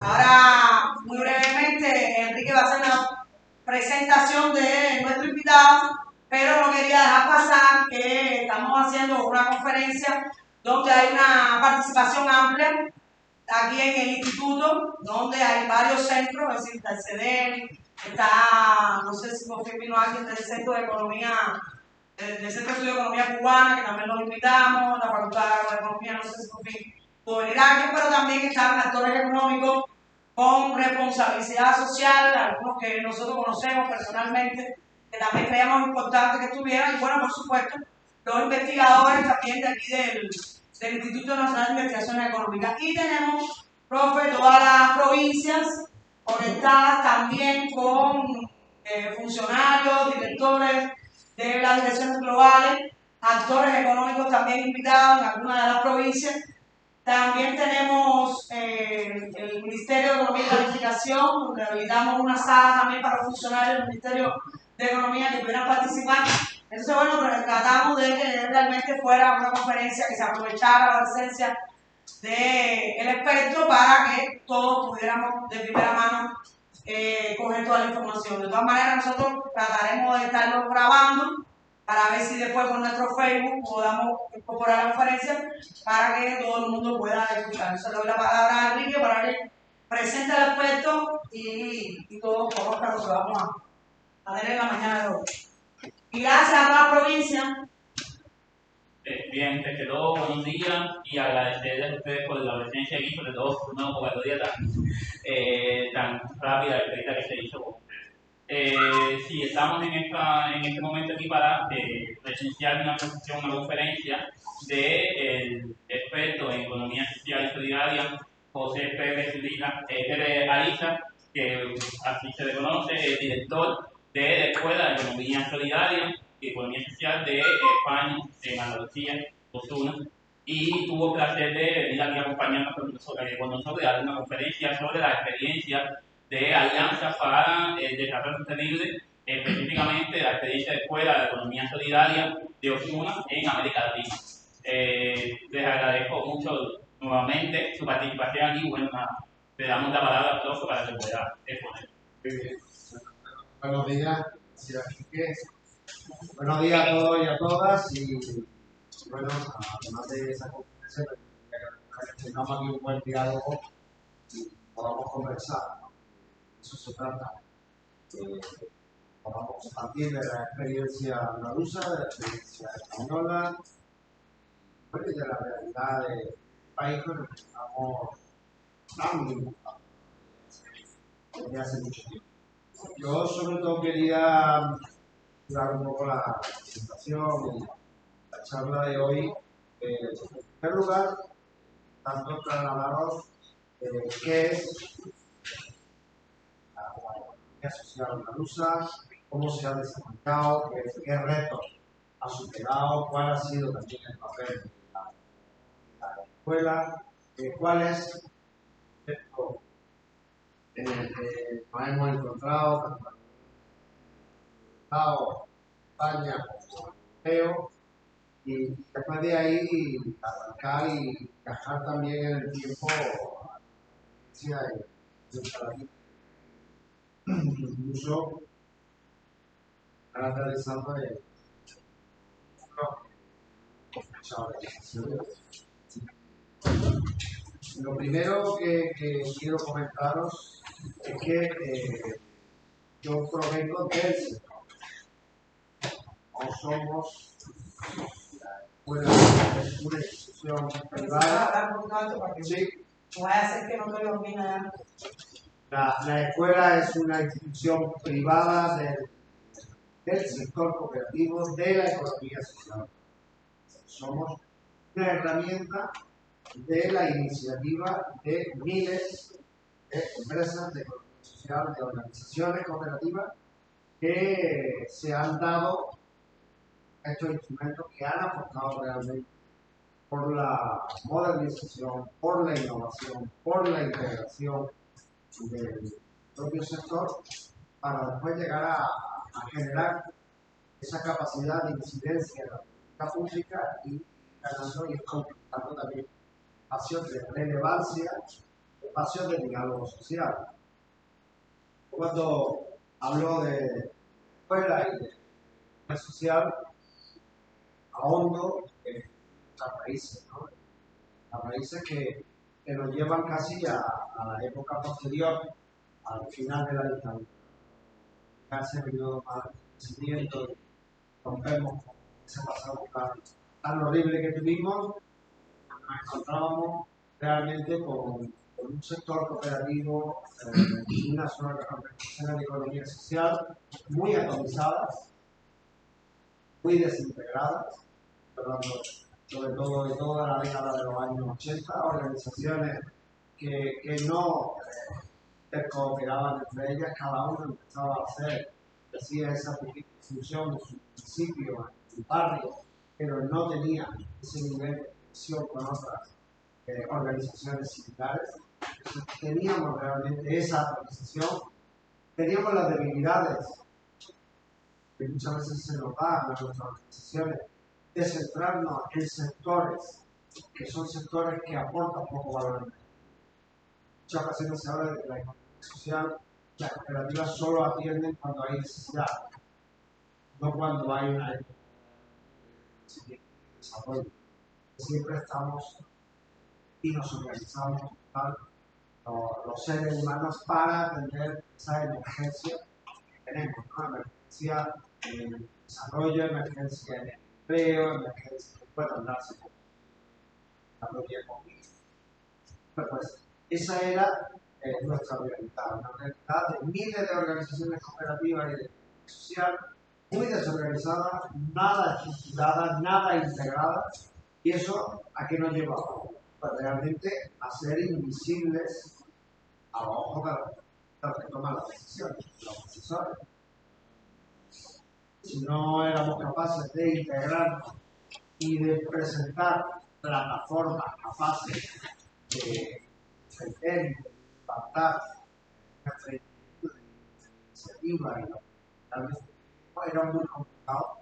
Ahora, muy brevemente, Enrique va a hacer una presentación de nuestro invitado, pero no quería dejar pasar que estamos haciendo una conferencia donde hay una participación amplia aquí en el instituto, donde hay varios centros, es decir, está el CEDEL, está, no sé si confirmó alguien del Centro de Economía, del Centro de Estudio de Economía Cubana, que también los invitamos, la Facultad de Economía, no sé si pudo venir alguien, pero también están actores económicos con responsabilidad social, algunos que nosotros conocemos personalmente, que también creíamos importante que estuvieran, y bueno, por supuesto, los investigadores también de aquí del Instituto Nacional de Investigaciones Económicas. Y tenemos, profe, todas las provincias conectadas también con funcionarios, directores de las direcciones globales, actores económicos también invitados en algunas de las provincias. También tenemos el Ministerio de Economía y Planificación, donde habilitamos una sala también para los funcionarios del Ministerio de Economía que pudieran participar. Entonces, bueno, tratamos de que realmente fuera una conferencia que se aprovechara la presencia del experto para que todos pudiéramos de primera mano coger toda la información. De todas maneras, nosotros trataremos de estarlo grabando para ver si después con nuestro Facebook podamos incorporar la conferencia para que todo el mundo pueda escuchar. Se le doy la palabra a Enrique para que presente al experto y todos conozcan lo que vamos a tener en la mañana de hoy. Y gracias a toda la provincia. Bien, te todo buenos días y agradecerles a ustedes por la presencia aquí, sobre todo por una convocatoria tan rápida y que se hizo con ustedes. Sí, estamos en este momento aquí para presenciar una presentación, una conferencia del experto en economía social y solidaria, José Pérez Ariza, que así se le conoce, es director de la Escuela de Economía Solidaria y Economía Social de España, en Andalucía, Osuna, y tuvo el placer de venir aquí a acompañarnos con nosotros y dar una conferencia sobre la experiencia de alianzas para el desarrollo sostenible, específicamente la experiencia de Escuela de Economía Solidaria de Osuna en América Latina. Les agradezco mucho nuevamente su participación aquí. Bueno, le damos la palabra a todos para que pueda exponer. Buenos días, buenos días a todos y a todas. Y bueno, además de esa conferencia, tengamos aquí un buen diálogo y podamos conversar. Eso se trata. Podamos partir de la experiencia andaluza, de la experiencia española, y de la realidad del país con el que estamos tan vinculados desde hace mucho tiempo. Yo sobre todo quería dar un poco la presentación y la charla de hoy. En primer lugar, tanto trasladaros qué es la economía social andaluza, cómo se ha desarrollado, qué retos ha superado, cuál ha sido también el papel de la escuela, cuál es el contexto en el que nos hemos encontrado, tanto en España como europeo, y después de ahí arrancar y encajar también en el tiempo incluso realizando lo primero que quiero comentaros es que yo provengo del sector. No somos una institución privada. Sí. La escuela es una institución privada del sector cooperativo de la economía social. Somos una herramienta de la iniciativa de miles de empresas de economía social, de organizaciones cooperativas que se han dado estos instrumentos que han apostado realmente por la modernización, por la innovación, por la integración del propio sector para después llegar a generar esa capacidad de incidencia en la política pública y ganando y conquistando también espacios de relevancia espacios de diálogo social. Cuando hablo de escuela y de social, ahondo en las raíces, ¿no? Las raíces que nos llevan casi a la época posterior, al final de la dictadura. Ese periodo más de crecimiento, rompemos con ese pasado tan horrible que tuvimos, nos encontrábamos realmente con un sector cooperativo y unas organizaciones de economía social muy atomizadas, muy desintegradas, hablando sobre todo de toda la década de los años 80, organizaciones que no cooperaban entre ellas, cada uno empezaba a hacer, hacía esa función en su municipio, en su barrio, pero no tenía ese nivel de conexión con otras organizaciones similares. Entonces, teníamos realmente esa organización, teníamos las debilidades que muchas veces se nos da a nuestras organizaciones, de centrarnos en sectores que son sectores que aportan poco valor. Muchas ocasiones se habla de que la economía social, las cooperativas solo atienden cuando hay necesidad, no cuando hay una desarrollo. Siempre estamos y nos organizamos los seres humanos para atender esa emergencia que tenemos, ¿no? Emergencia en desarrollo, emergencia en empleo, emergencia que puedan darse con la propia economía. Pues esa era nuestra realidad, una realidad de miles de organizaciones cooperativas y de social muy desorganizadas, nada estructuradas, nada integradas, y eso ¿a qué nos llevaba? Pues realmente a ser invisibles a los ojos de los que toman las decisiones, los decisores. Si no éramos capaces de integrarnos y de presentar plataformas capaces de defender y de impactar nuestra iniciativa y realmente era muy complicado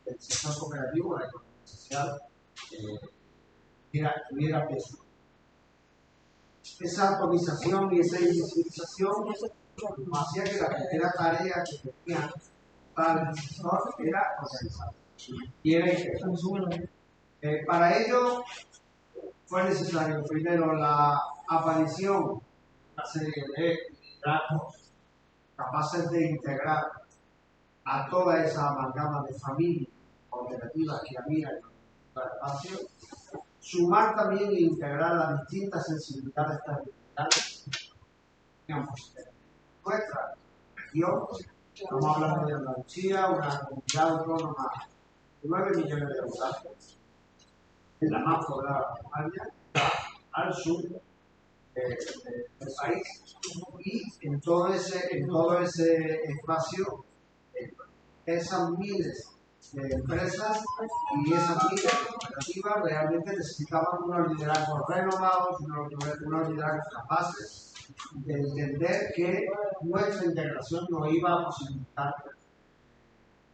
que el sector cooperativo, la economía social, tuviera peso. Esa atomización y esa invisibilización hacía que la primera tarea que tenía para el sector era organizar. Y era integrar. Para ello fue necesario primero la aparición de una serie de liderazgos capaces de integrar a toda esa amalgama de familias cooperativas que había en el espacio, sumar también e integrar las distintas sensibilidades territoriales que nuestra región. Estamos hablando de Andalucía, una comunidad autónoma de 9 millones de habitantes, en la más poblada de España, al sur del país, y en todo ese espacio, esas miles de empresas y esas miles de cooperativas realmente necesitaban unos liderazgos renovados, unos liderazgos capaces de entender que nuestra integración nos iba a posibilitar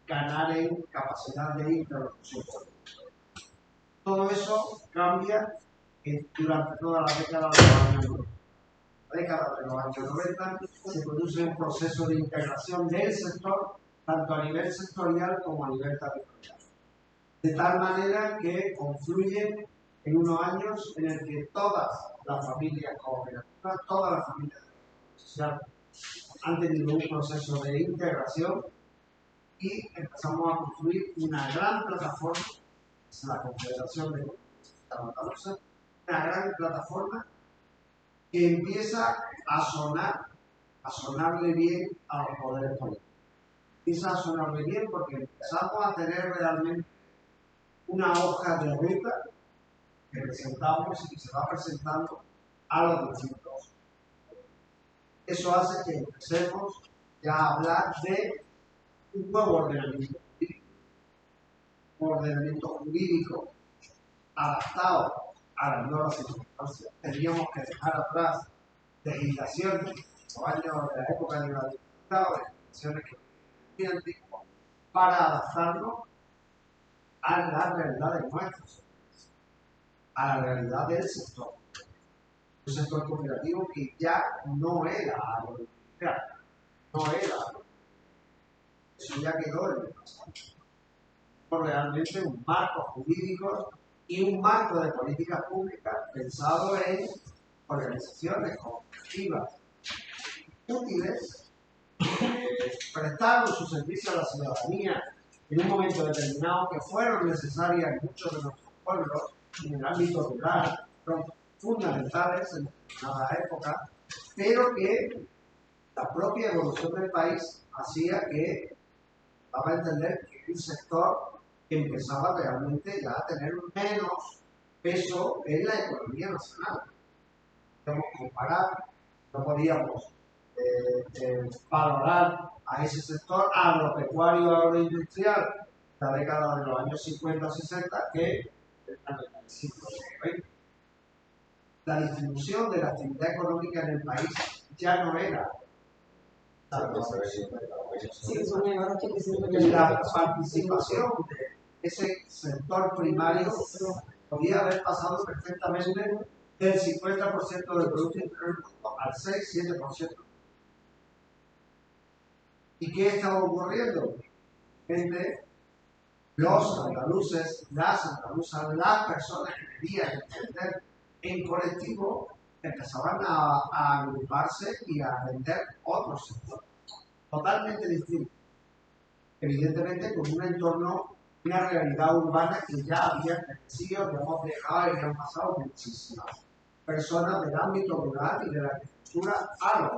ganar en capacidad de interlocución. Todo eso cambia durante toda la década de los años 90. La década de los años 90 se produce un proceso de integración del sector, tanto a nivel sectorial como a nivel territorial. De tal manera que confluyen en unos años en el que todas las familias cooperativas, todas las familias sociales han tenido un proceso de integración y empezamos a construir una gran plataforma, es la Confederación de Andalucía, una gran plataforma que empieza a sonarle bien a los poderes políticos. Empieza a sonarle bien porque empezamos a tener realmente una hoja de ruta que presentamos y que se va presentando a los distintos. Eso hace que empecemos ya a hablar de un nuevo ordenamiento jurídico, un ordenamiento jurídico adaptado a las nuevas circunstancias. Teníamos que dejar atrás legislaciones, los años de la época de la dictadura, legislaciones que eran antiguas, para adaptarnos a la realidad de nuestros, a la realidad del sector. un sector cooperativo que ya no era agroindustrial, no era, eso ya quedó en el pasado. Realmente un marco jurídico y un marco de políticas públicas pensado en organizaciones cooperativas útiles, prestaron su servicio a la ciudadanía en un momento determinado que fueron necesarias en muchos de nuestros pueblos, en el ámbito rural, fueron fundamentales en determinada época, pero que la propia evolución del país hacía que daba a entender que un sector que empezaba realmente ya a tener menos peso en la economía nacional. Podemos comparar, no podíamos valorar a ese sector agropecuario agroindustrial de la década de los años 50-60 que en el siglo XX. La distribución de la actividad económica en el país ya no era la participación de ese sector primario podía haber pasado perfectamente del 50% del Producto Interior Bruto al 6-7%. ¿Y qué estaba ocurriendo? Los andaluces, las andaluzas, las personas que querían entender en colectivo empezaban a agruparse y a vender otros sectores totalmente distintos. Evidentemente con un entorno, una realidad urbana que ya había crecido, que hemos dejado y que han pasado muchísimas personas del ámbito rural y de la agricultura a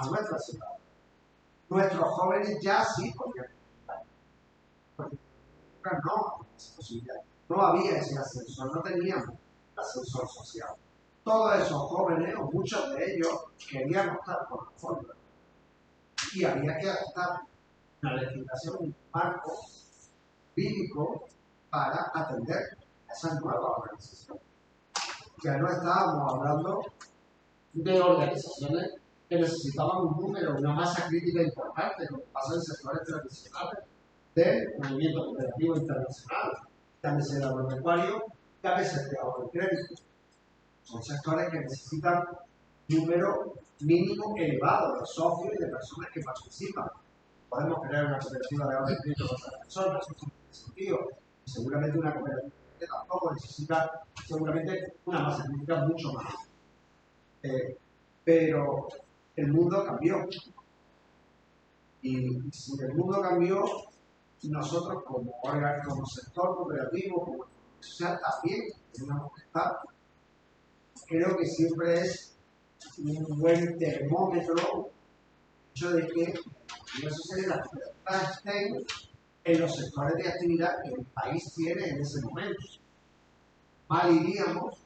nuestra ciudad. Nuestros jóvenes ya sí podían no, no había ese ascensor, no teníamos ascensor social. Todos esos jóvenes, o muchos de ellos, querían optar por la fórmula. Y había que adaptar una legislación, un marco jurídico para atender a esa nueva organización. Ya no estábamos hablando de organizaciones que necesitaban un número, una masa crítica importante, como pasa en sectores tradicionales del movimiento cooperativo internacional, llámese el agropecuario, llámese el crédito. Son sectores que necesitan número mínimo elevado de socios y de personas que participan. Podemos crear una cooperativa de ahorro y crédito con otras personas, eso tiene sentido. Y seguramente una cooperativa que tampoco necesita, seguramente, una masa crítica mucho más. Pero el mundo cambió. Y si el mundo cambió, nosotros como sector cooperativo, como social, también tenemos que estar. Creo que siempre es un buen termómetro el hecho de que las cooperativas estén en los sectores de actividad que el país tiene en ese momento. Mal iríamos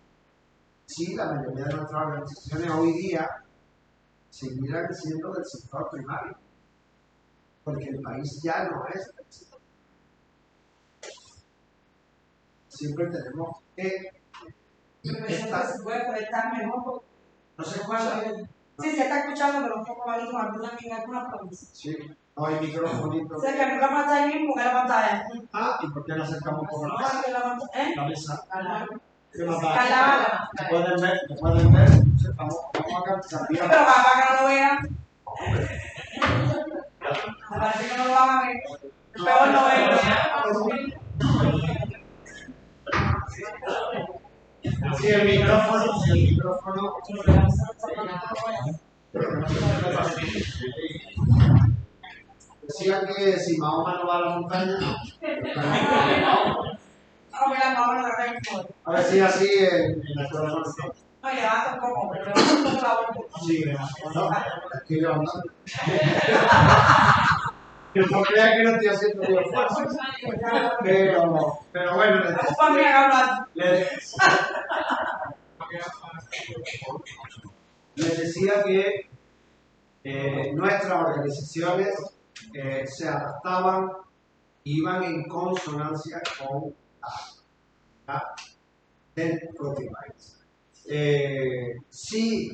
si la mayoría de nuestras organizaciones hoy día seguirán siendo del sector primario, porque el país ya no es del sector. Siempre tenemos que estar mejor. No se escucha. Sí, se está escuchando, pero un poco bajito en algunas provincias. Sí, no hay micrófonito. Sé que el micrófono está ahí mismo, que la pantalla. Ah, ¿y por qué no acercamos un poco la mesa? La mesa. ¿Qué más da? ¿Me pueden ver? Vamos a cambiar. Pero para que no lo vean. Me parece que no lo van a ver. Es peor no verlo. Sí, el micrófono. Decía que si Mahoma no va a la montaña, a ver si así en la zona. No, levanta un poco, pero levanta un poco la boca. Sí, aquí levantando. Que no crea que no estoy haciendo bien esfuerzo. Pero bueno, les decía que nuestras organizaciones se adaptaban, iban en consonancia con la del propio país. Sí,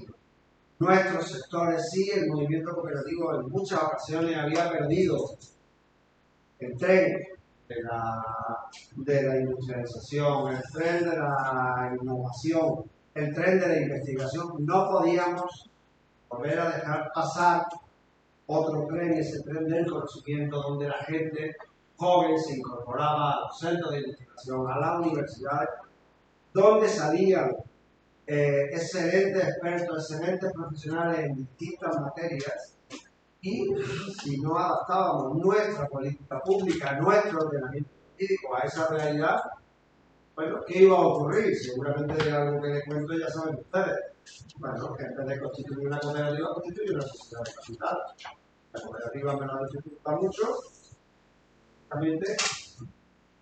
nuestros sectores, sí, el movimiento cooperativo en muchas ocasiones había perdido el tren de la industrialización, el tren de la innovación, el tren de la investigación. No podíamos volver a dejar pasar otro tren, ese tren del conocimiento, donde la gente joven se incorporaba a los centros de investigación, a las universidades, donde salían excelentes expertos, excelentes profesionales en distintas materias, y si no adaptábamos nuestra política pública, nuestro ordenamiento jurídico a esa realidad, bueno, ¿qué iba a ocurrir? Seguramente de algo que les cuento ya saben ustedes. Bueno, que en vez de constituir una cooperativa, constituye una sociedad de capital. La cooperativa me lo dificulta mucho, realmente,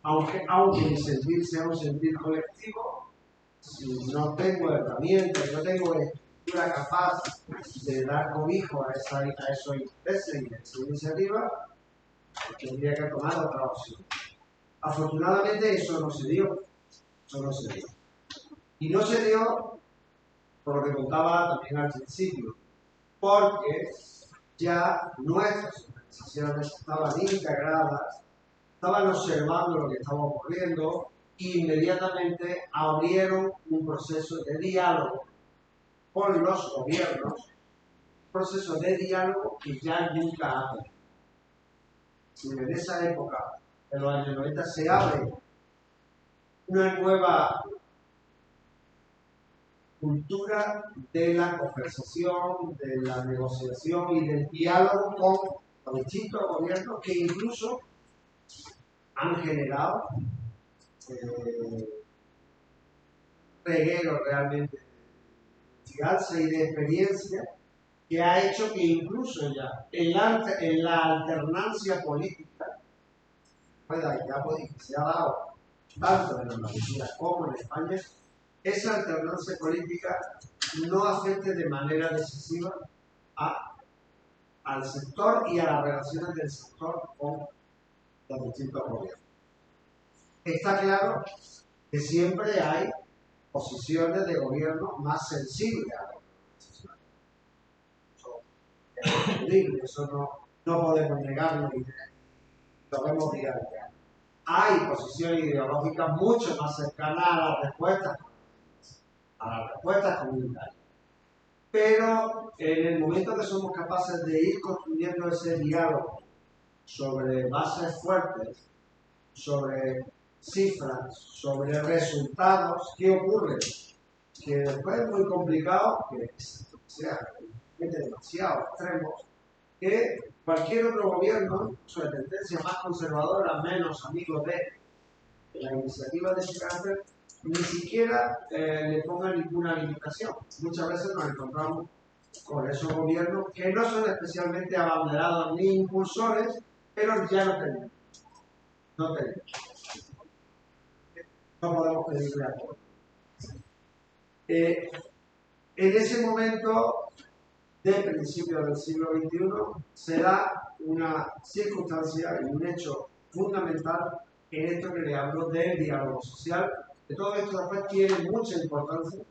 aunque mi sentir sea un sentir colectivo, si no tengo herramientas, no tengo estructura capaz de dar cobijo a esos intereses y a esa iniciativa, tendría que tomar otra opción. Afortunadamente eso no se dio. Eso no se dio. Y no se dio, por lo que contaba también al principio, porque ya nuestras organizaciones estaban integradas, estaban observando lo que estaba ocurriendo e inmediatamente abrieron un proceso de diálogo con los gobiernos, un proceso de diálogo que ya nunca ha tenido. Si en esa época, en los años 90, se abre una nueva cultura de la conversación, de la negociación y del diálogo con los distintos gobiernos que incluso han generado regueros realmente de investigarse y de experiencia que ha hecho que incluso ya en la alternancia política que se ha dado tanto en Andalucía como en España, esa alternancia política no afecte de manera decisiva al sector y a las relaciones del sector con los distintos gobiernos. Está claro que siempre hay posiciones de gobierno más sensibles a la organización. Eso es entendible, eso no podemos negarlo y lo vemos día a día. Hay posiciones ideológicas mucho más cercanas a las respuestas comunitarias. Pero en el momento que somos capaces de ir construyendo ese diálogo sobre bases fuertes, sobre cifras, sobre resultados, ¿qué ocurre? Que después es muy complicado que sea demasiado extremos, que cualquier otro gobierno, su tendencia más conservadora, menos amigo de la iniciativa de ese carácter, ni siquiera le ponga ninguna limitación. Muchas veces nos encontramos con esos gobiernos que no son especialmente abanderados ni impulsores, pero ya no tenemos. No tenemos. No podemos pedirle a todos. En ese momento, de principios del siglo XXI, se da una circunstancia y un hecho fundamental en esto que le hablo del diálogo social, que todo esto después tiene mucha importancia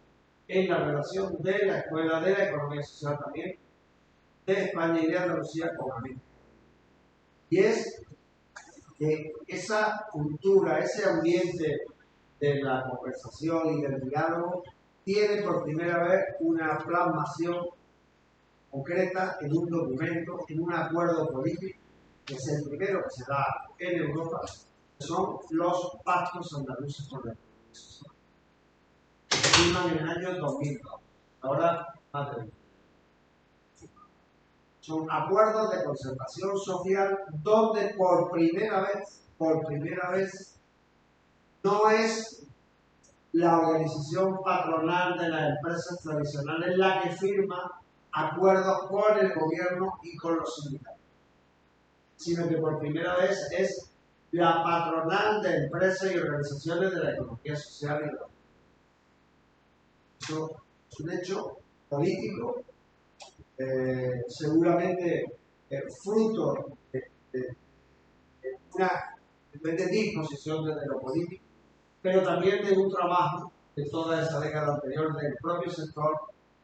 en la relación de la escuela, de la economía social también, de España y de Andalucía con América. Y es que esa cultura, ese ambiente de la conversación y del diálogo tiene por primera vez una plasmación concreta en un documento, en un acuerdo político, que es el primero que se da en Europa, que son los pactos andaluces por la economía social. Se firman en el año 2002, ahora más de 20. Son acuerdos de concertación social donde por primera vez, no es la organización patronal de las empresas tradicionales la que firma acuerdos con el gobierno y con los sindicatos, sino que por primera vez es la patronal de empresas y organizaciones de la economía social y la. Eso es un hecho político, seguramente fruto de una disposición desde lo político, pero también de un trabajo de toda esa década anterior del propio sector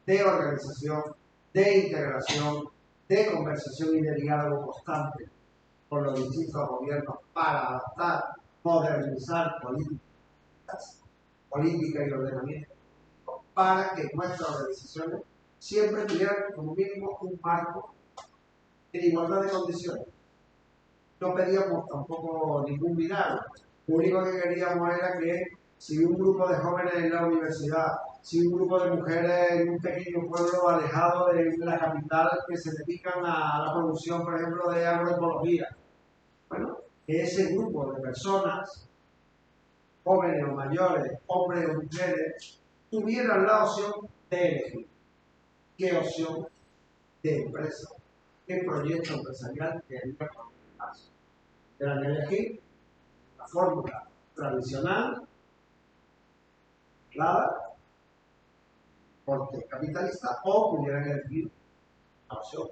de organización, de integración, de conversación y de diálogo constante con los distintos gobiernos para adaptar, modernizar política y ordenamiento para que nuestras organizaciones siempre tuvieran como mínimo un marco en igualdad de condiciones. No pedíamos tampoco ningún milagro. Lo único que queríamos era que si un grupo de jóvenes en la universidad, si un grupo de mujeres en un pequeño pueblo alejado de la capital que se dedican a la producción, por ejemplo, de agroecología, bueno, que ese grupo de personas, jóvenes o mayores, hombres o mujeres, tuvieran la opción de elegir qué opción de empresa, qué proyecto empresarial querían más. Eran elegir la fórmula tradicional, clara, corte capitalista, o pudieran elegir la opción.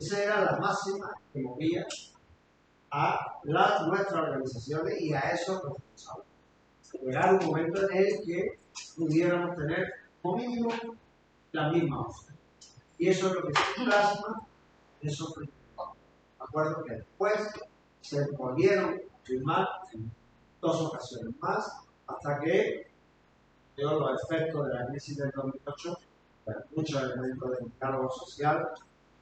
Esa era la máxima que movía a nuestras organizaciones y a esos responsables. Llegar un momento en el que pudiéramos tener como mínimo la misma opción. Y eso es lo que se plasma en esos principios. Me acuerdo que después se volvieron a firmar en 2 ocasiones más, hasta que dio los efectos de la crisis del 2008, muchos elementos del diálogo social,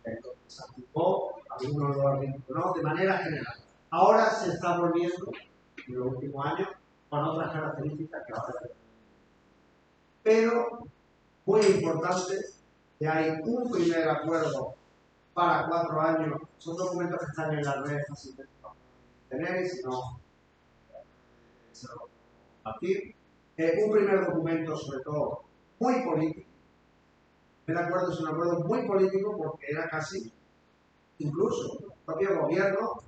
entonces se activó, algunos lo vinculó de manera general. Ahora se está volviendo, en los últimos años, con otras características que ahora tenemos. Pero, muy importante, que hay un primer acuerdo para 4 años, son documentos que están en la red fácilmente tener, si no, se lo compartir. Un primer documento, sobre todo, muy político. El acuerdo es un acuerdo muy político porque era casi, incluso, el propio gobierno,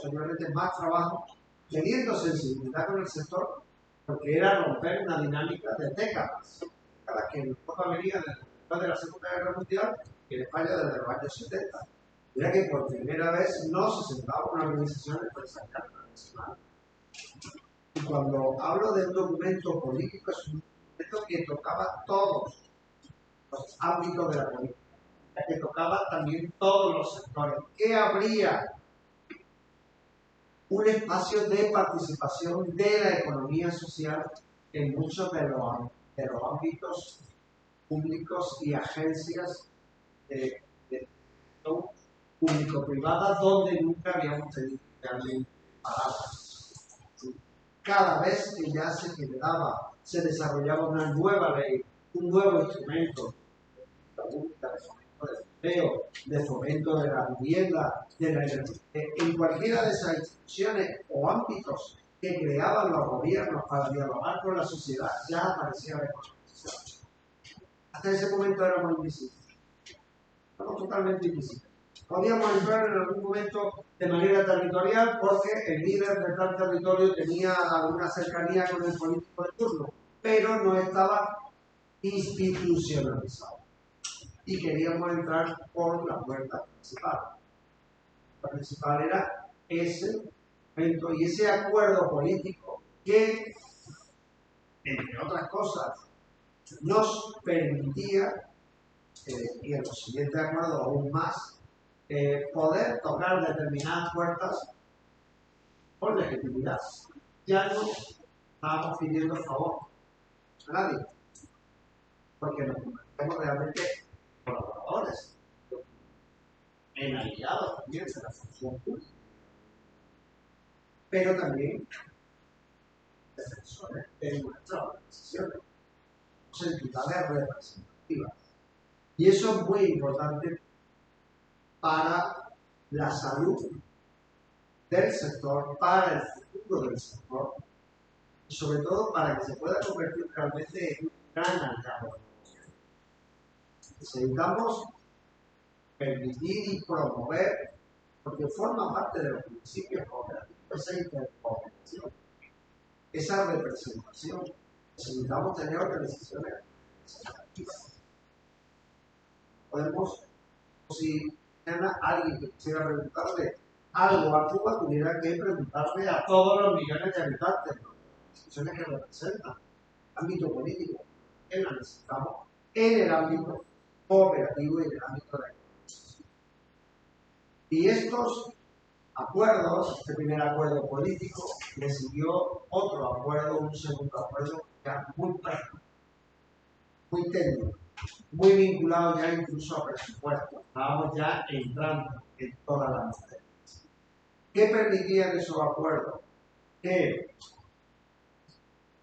seguramente más trabajo, teniendo sensibilidad con el sector, porque era romper una dinámica de décadas. Cada que en Europa venía después de la Segunda Guerra Mundial y en España desde los años 70. Era que por primera vez no se sentaba una organización empresarial nacional. Y cuando hablo de un documento político, es un documento que tocaba todos los ámbitos de la política, que tocaba también todos los sectores, que habría un espacio de participación de la economía social en muchos de los ámbitos públicos y agencias de público-privadas donde nunca habíamos tenido realmente palabras. Cada vez que ya se generaba, se desarrollaba una nueva ley, un nuevo instrumento de fomento del empleo, de fomento de la vivienda, en cualquiera de esas instituciones o ámbitos que creaban los gobiernos para dialogar con la sociedad, ya aparecía la economía social. Hasta ese momento éramos invisibles. Estamos totalmente invisibles. Podíamos entrar en algún momento de manera territorial porque el líder de tal territorio tenía alguna cercanía con el político de turno, pero no estaba institucionalizado. Y queríamos entrar por la puerta principal. La principal era ese momento y ese acuerdo político que, entre otras cosas, nos permitía, y en los siguientes acuerdos aún más, poder tocar determinadas puertas por legitimidad. Ya no estábamos pidiendo favor a nadie, porque nos convertimos realmente colaboradores, en aliados también de la función pública, pero también defensores de nuestras organizaciones, entidades representativas. Y eso es muy importante para la salud del sector, para el futuro del sector, y sobre todo para que se pueda convertir realmente en un gran aliado. Necesitamos permitir y promover, porque forma parte de los principios cooperativos, esa intercooperación, esa representación. Necesitamos tener organizaciones representativas. Podemos, si alguien que quisiera preguntarle algo a Cuba, tuviera que preguntarle a todos los millones de habitantes, ¿no? Instituciones que representan el ámbito político, que la necesitamos en el ámbito cooperativo y en el ámbito de la economía. Y estos acuerdos, este primer acuerdo político, le siguió otro acuerdo, un segundo acuerdo ya muy práctico, muy técnico, muy vinculado ya incluso a presupuestos. Estábamos ya entrando en todas las materias. ¿Qué permitían esos acuerdos? Que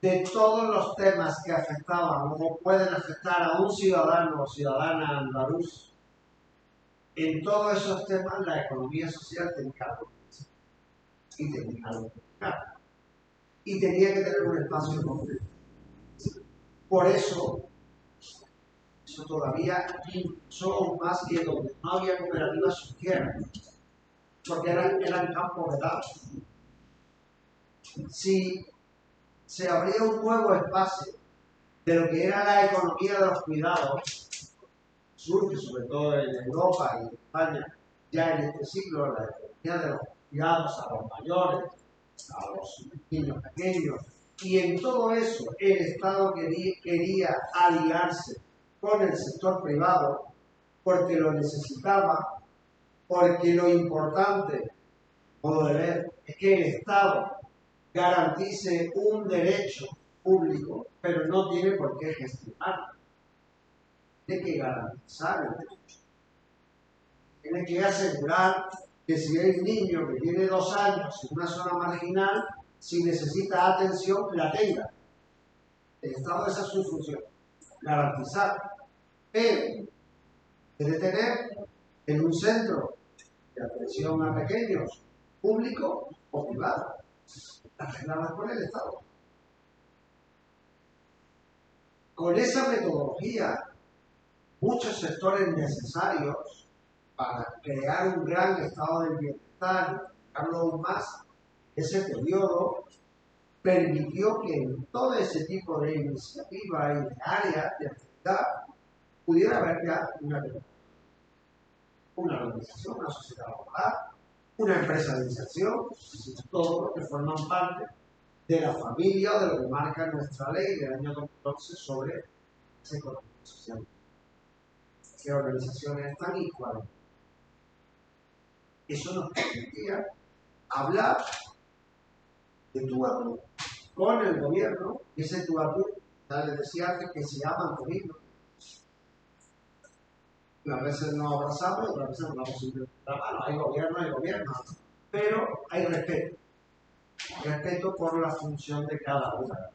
de todos los temas que afectaban o pueden afectar a un ciudadano o ciudadana andaluz, en todos esos temas la economía social tenía algo que decir y tenía algo que explicar y tenía que tener un espacio completo. Por eso todavía impulsó aún más que donde no había cooperativas surgieran, porque eran campos vedados. Si se abría un nuevo espacio de lo que era la economía de los cuidados, surge sobre todo en Europa y en España, ya en este siglo, la economía de los cuidados a los mayores, a los niños pequeños, y en todo eso el Estado quería aliarse con el sector privado porque lo necesitaba, porque lo importante, modo de ver, es que el Estado garantice un derecho público, pero no tiene por qué gestionarlo. Tiene que garantizar el derecho. Tiene que asegurar que si hay un niño que tiene 2 años en una zona marginal, si necesita atención, la tenga. El Estado, esa es su función, garantizar. Pero debe tener en un centro de atención a pequeños, público o privado, arregladas por el Estado. Con esa metodología, muchos sectores necesarios para crear un gran estado del bienestar, y aún más, ese periodo permitió que en todo ese tipo de iniciativas y de áreas de actividad pudiera haber ya una organización, una sociedad laboral, una empresa de inserción, todo lo que forman parte de la familia o de lo que marca nuestra ley del año 2011 sobre esa economía social. ¿Qué organizaciones están y cuáles? Eso nos permitía hablar de tú a tú con el gobierno, y ese tú a tú, ya les decía antes que se ha mantenido. Unas veces nos abrazamos, otras veces nos damos simplemente la mano. Hay gobierno, pero hay respeto. Respeto por la función de cada una.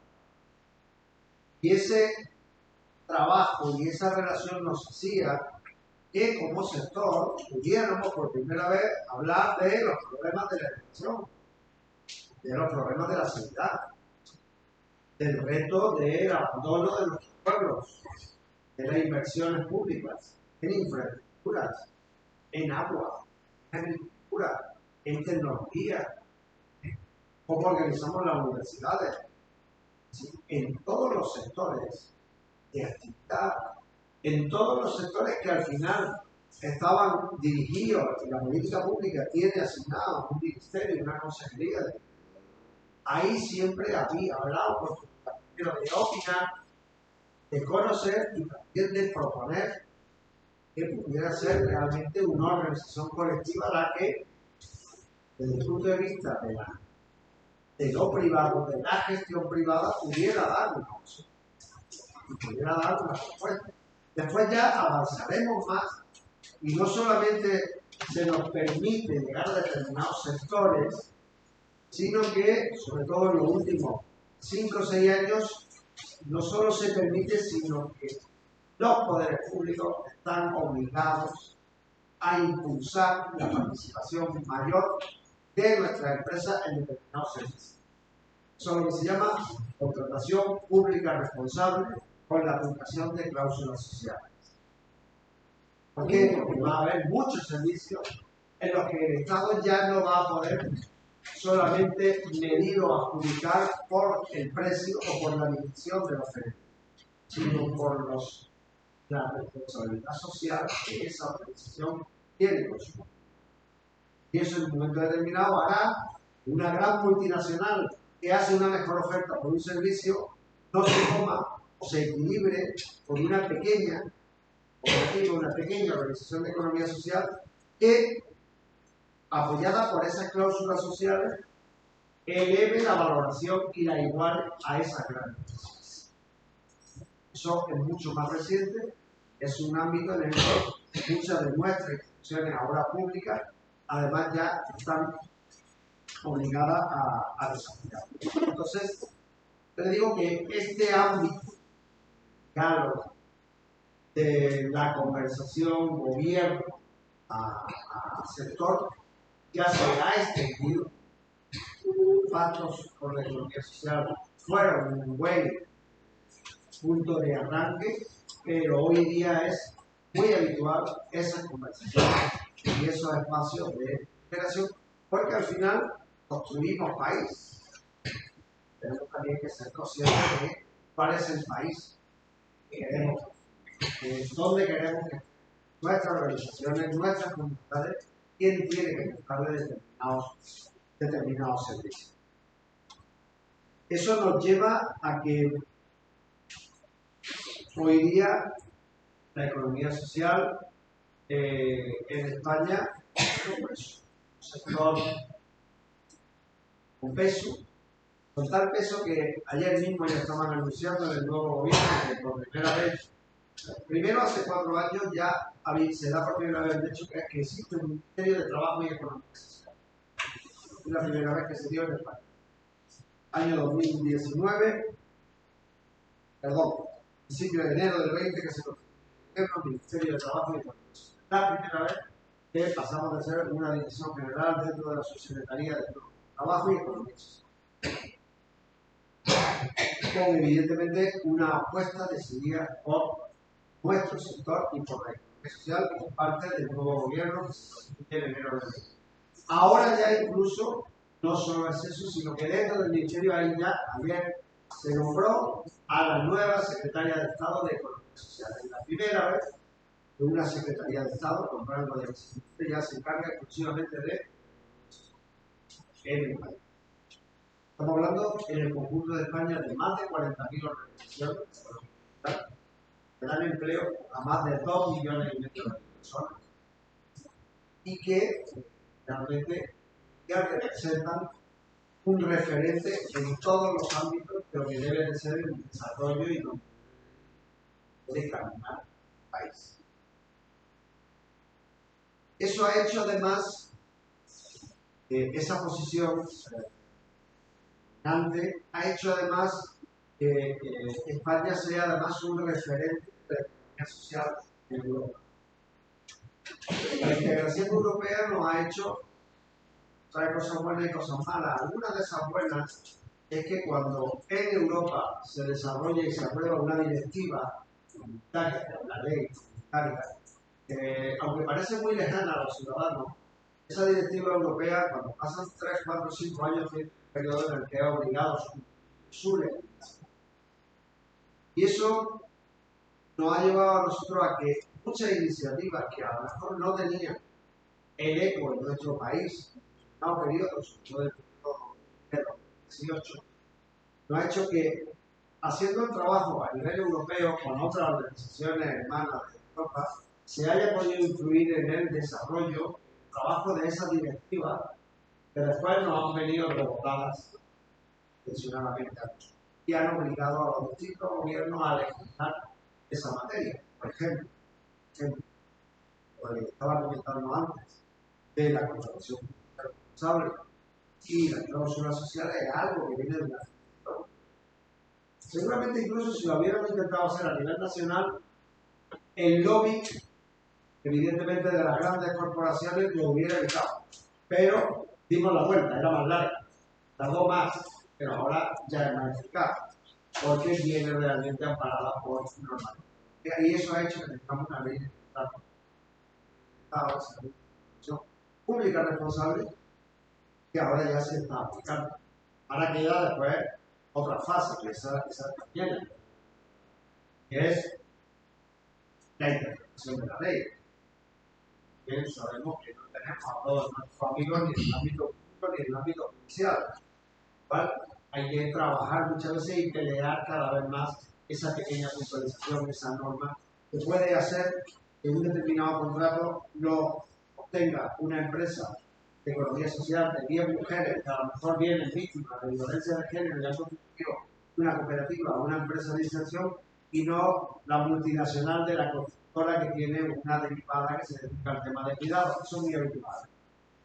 Y ese trabajo y esa relación nos hacía que como sector pudiéramos por primera vez hablar de los problemas de la educación, de los problemas de la sanidad, del reto del abandono de nuestros pueblos, de las inversiones públicas en infraestructuras, en agua, en agricultura, en tecnología, cómo organizamos las universidades, ¿sí? En todos los sectores de actividad, en todos los sectores que al final estaban dirigidos, y la política pública tiene asignado un ministerio y una consejería. Ahí siempre había hablado por de opinar, de conocer y también de proponer que pudiera ser realmente una organización colectiva la que, desde el punto de vista de lo privado, de la gestión privada, pudiera dar una opción y pudiera dar una respuesta. Después ya avanzaremos más y no solamente se nos permite llegar a determinados sectores, sino que, sobre todo en los últimos 5 o 6 años, no solo se permite, sino que los poderes públicos están obligados a impulsar la participación mayor de nuestras empresas en determinados servicios. Eso es lo que se llama contratación pública responsable con la aplicación de cláusulas sociales. ¿Por qué? Porque va a haber muchos servicios en los que el Estado ya no va a poder solamente medir o adjudicar por el precio o por la dimensión de la oferta, sino por la responsabilidad social que esa organización tiene con su. Y eso en un momento determinado hará una gran multinacional que hace una mejor oferta por un servicio, no se coma o se equilibre con una pequeña organización de economía social que apoyada por esas cláusulas sociales, eleve la valoración y la iguale a esas grandes empresas. Eso es mucho más reciente, es un ámbito en el que muchas de nuestras instituciones ahora públicas, además ya están obligadas a desarrollarlo. Entonces, te digo que este ámbito, diálogo, de la conversación gobierno a sector, ya se ha extendido. Pactos por la economía social fueron un buen punto de arranque, pero hoy día es muy habitual esas conversaciones y esos espacios de integración, porque al final construimos país. Tenemos también que ser conscientes de cuál es el país que queremos, dónde queremos que nuestras organizaciones, nuestras comunidades, quién tiene que prestarle determinados servicios. Eso nos lleva a que hoy día la economía social en España es un sector con peso, con tal peso que ayer mismo ya estaban anunciando en el nuevo gobierno que por primera vez, primero hace 4 años ya se da por primera vez el hecho que existe un Ministerio de Trabajo y Economía Social. Es la primera vez que se dio en España. Año 2019, principio de enero del 20 que se constituyó el Ministerio de Trabajo y Economía Social. La primera vez que pasamos de ser una dirección general dentro de la Subsecretaría de Trabajo y Economía Social. Con evidentemente una apuesta decidida por nuestro sector y por la economía social como parte del nuevo gobierno que se constituye en enero del 20. Ahora ya incluso no solo es eso, sino que dentro del Ministerio ahí ya ayer se nombró a la nueva Secretaria de Estado de Economía Social. Es la primera vez que una Secretaría de Estado, con rango de viceministro, ya se encarga exclusivamente de en el país. Estamos hablando en el conjunto de España de más de 40.000 organizaciones que dan empleo a más de 2,5 millones de personas y que realmente ya representan un referente en todos los ámbitos de lo que debe de ser el desarrollo y donde debe caminar el país. Eso ha hecho además esa posición ha hecho además que España sea además un referente de la economía social en Europa. La integración europea nos ha hecho trae cosas buenas y cosas malas. Algunas de esas buenas es que cuando en Europa se desarrolla y se aprueba una directiva comunitaria, una ley comunitaria, aunque parece muy lejana a los ciudadanos, esa directiva europea, cuando pasan 3, 4, 5 años, tiene un periodo en el que ha obligado su legislación. Y eso nos ha llevado a nosotros a que muchas iniciativas que a lo mejor no tenían el eco en nuestro país, periodos, sobre todo del 2018, nos ha hecho que, haciendo el trabajo a nivel europeo con otras organizaciones hermanas de Europa, se haya podido influir en el desarrollo, el trabajo de esas directivas que después nos han venido rebotadas tensionadamente a nosotros y han obligado a los distintos gobiernos a legislar esa materia. Por ejemplo, lo que estaba comentando antes, de la contratación responsable y las cláusulas sociales es algo que viene de una. Seguramente incluso si lo hubiéramos intentado hacer a nivel nacional, el lobby, evidentemente de las grandes corporaciones, lo hubiera evitado. Pero dimos la vuelta, era más larga, tardó más, pero ahora ya es más eficaz, porque viene realmente amparada por normas. Y eso ha hecho que tengamos una ley de pública responsable que ahora ya se está aplicando. Ahora queda después otra fase, que esa también es la interpretación de la ley. Bien, sabemos que no tenemos a todos nuestros amigos ni en el ámbito público ni en el ámbito judicial. ¿Vale? Hay que trabajar muchas veces y pelear cada vez más esa pequeña puntualización, esa norma que puede hacer que un determinado contrato lo obtenga una empresa de economía social de 10 mujeres que a lo mejor vienen víctimas de violencia de género y han constituido una cooperativa o una empresa de inserción, y no la multinacional de la constructora que tiene una derivada que se dedica al tema de cuidado. Eso es muy habitual.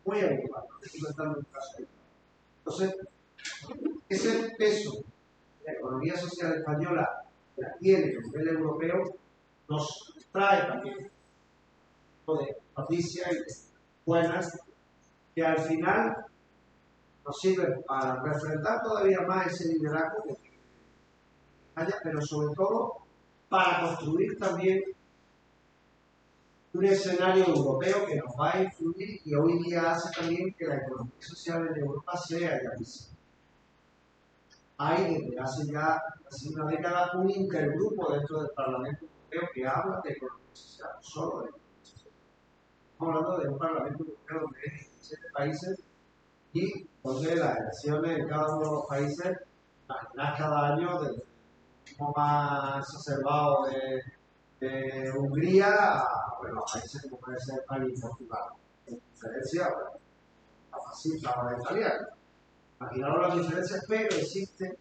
Muy habitual. Estoy contando un caso ahí. Entonces, ese peso de la economía social española que la tiene a nivel europeo nos trae también de noticias y buenas que al final nos sirven para refrendar todavía más ese liderazgo que haya, pero sobre todo para construir también un escenario europeo que nos va a influir y hoy día hace también que la economía social en Europa sea ya visible. Hay desde hace ya casi una década un intergrupo dentro del Parlamento Europeo que habla de economía social, solo de economía social. Estamos hablando de un Parlamento Europeo donde hay 17 países y donde las elecciones en cada uno de los países, imaginar cada año desde el más exacerbado de Hungría a bueno, países como puede ser España y Portugal. En diferencia, bueno, la fascista o la italiana. Imaginaros las diferencias, pero existe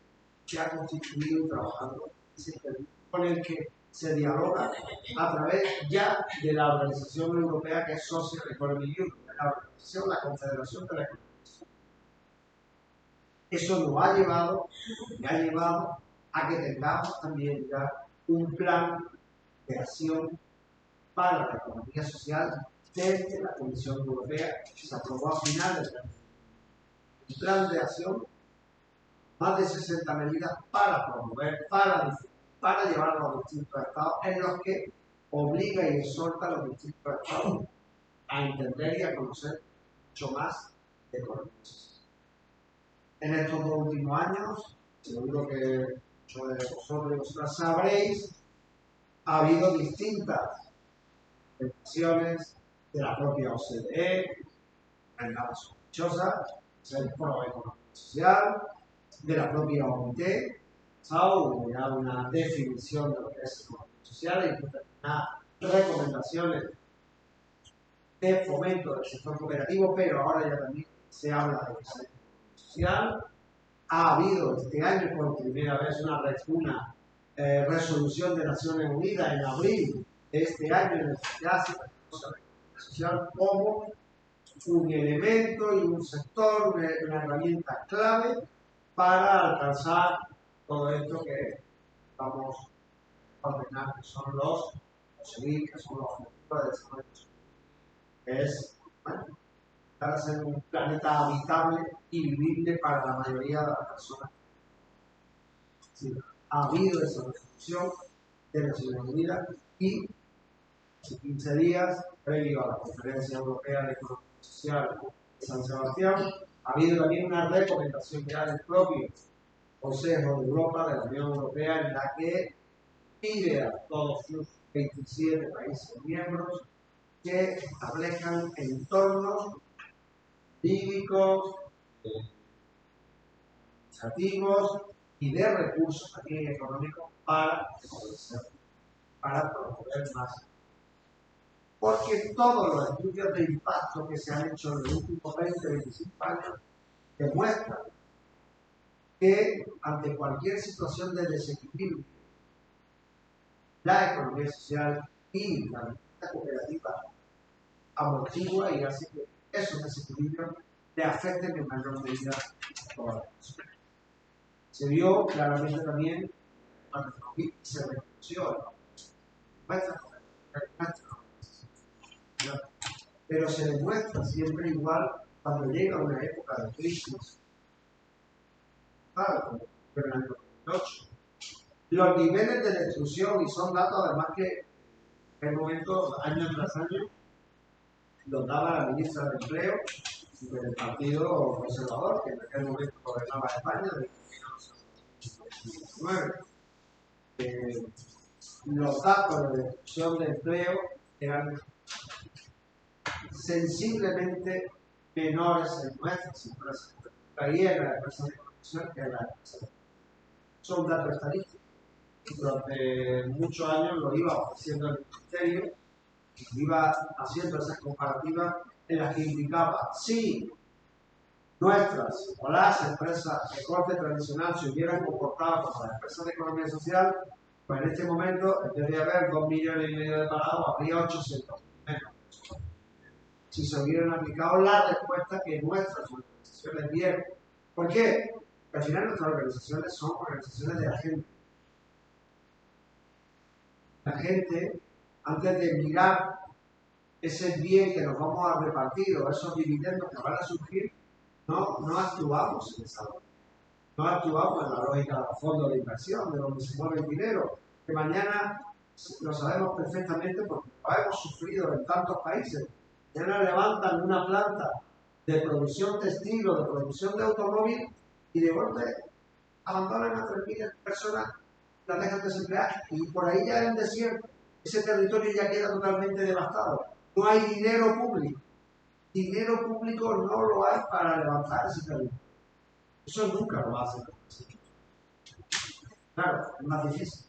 que ha constituido trabajando con el que se dialoga a través ya de la organización europea que es Social Economic Union, la organización, la Confederación de la Economía. Eso nos ha llevado, me ha llevado a que tengamos también ya un plan de acción para la economía social desde la Comisión Europea, que se aprobó a finales del año. Un plan de acción, más de 60 medidas para promover, para llevarlo a los distintos estados, en los que obliga y exhorta a los distintos estados a entender y a conocer mucho más de economía social. En estos 2 últimos años, seguro que muchos de vosotros y vosotras sabréis, ha habido distintas peticiones de la propia OCDE, en nada sospechosa, el Foro Económico Social, de la propia OIT, hubo ya una definición de lo que es economía social y determinadas recomendaciones de fomento del sector cooperativo, pero ahora ya también se habla de economía social. Ha habido este año por primera vez una resolución de Naciones Unidas en abril de este año en el que ya se reconoce la economía social como un elemento y un sector, una herramienta clave para alcanzar todo esto que vamos a ordenar, que son conseguir, que son los objetivos de desarrollo sostenible, que es, bueno, para ser un planeta habitable y vivible para la mayoría de las personas. Sí, ha habido esa resolución de Naciones Unidas y hace 15 días, previo a la Conferencia Europea de Economía Social de San Sebastián, ha habido también una recomendación ya del propio Consejo de Europa, de la Unión Europea, en la que pide a todos sus 27 países miembros que establezcan entornos jurídicos, administrativos y de recursos también económicos para promover más. Porque todos los estudios de impacto que se han hecho en los últimos 20-25 años demuestran que ante cualquier situación de desequilibrio, la economía social y la vida cooperativa amortigua y hace que esos desequilibrios le afecten en mayor medida a toda la persona. Se vio claramente también cuando se reconoció pero se demuestra siempre igual cuando llega una época de crisis, como en el año 2008. Los niveles de destrucción, y son datos además que en momentos, año tras año, los daba la ministra de Empleo del Partido Conservador, que en aquel momento gobernaba España, de 1999. Los datos de destrucción de empleo eran sensiblemente menores en nuestras empresas. Caía en la empresa de construcción que en la empresa de son datos estadísticos. Durante muchos años lo iba ofreciendo el Ministerio, iba haciendo esas comparativas en las que indicaba si nuestras o las empresas de corte tradicional se hubieran comportado como las empresas de economía social, pues en este momento, en vez de haber 2,5 millones de parados, habría 800.000 menos. Si se hubieran aplicado las respuestas que nuestras organizaciones dieron. ¿Por qué? Porque al final nuestras organizaciones son organizaciones de la gente. La gente, antes de mirar ese bien que nos vamos a repartir o esos dividendos que van a surgir, no actuamos en esa lógica. No actuamos en la lógica de los fondos de inversión, de donde se mueve el dinero, que mañana lo sabemos perfectamente porque lo hemos sufrido en tantos países. Mañana levantan una planta de producción textil o de producción de automóvil y de golpe abandonan a 3.000 personas, las dejan desempleadas y por ahí ya es un desierto. Ese territorio ya queda totalmente devastado. No hay dinero público. Dinero público no lo hay para levantar ese territorio. Eso nunca lo hace. Claro, es más difícil.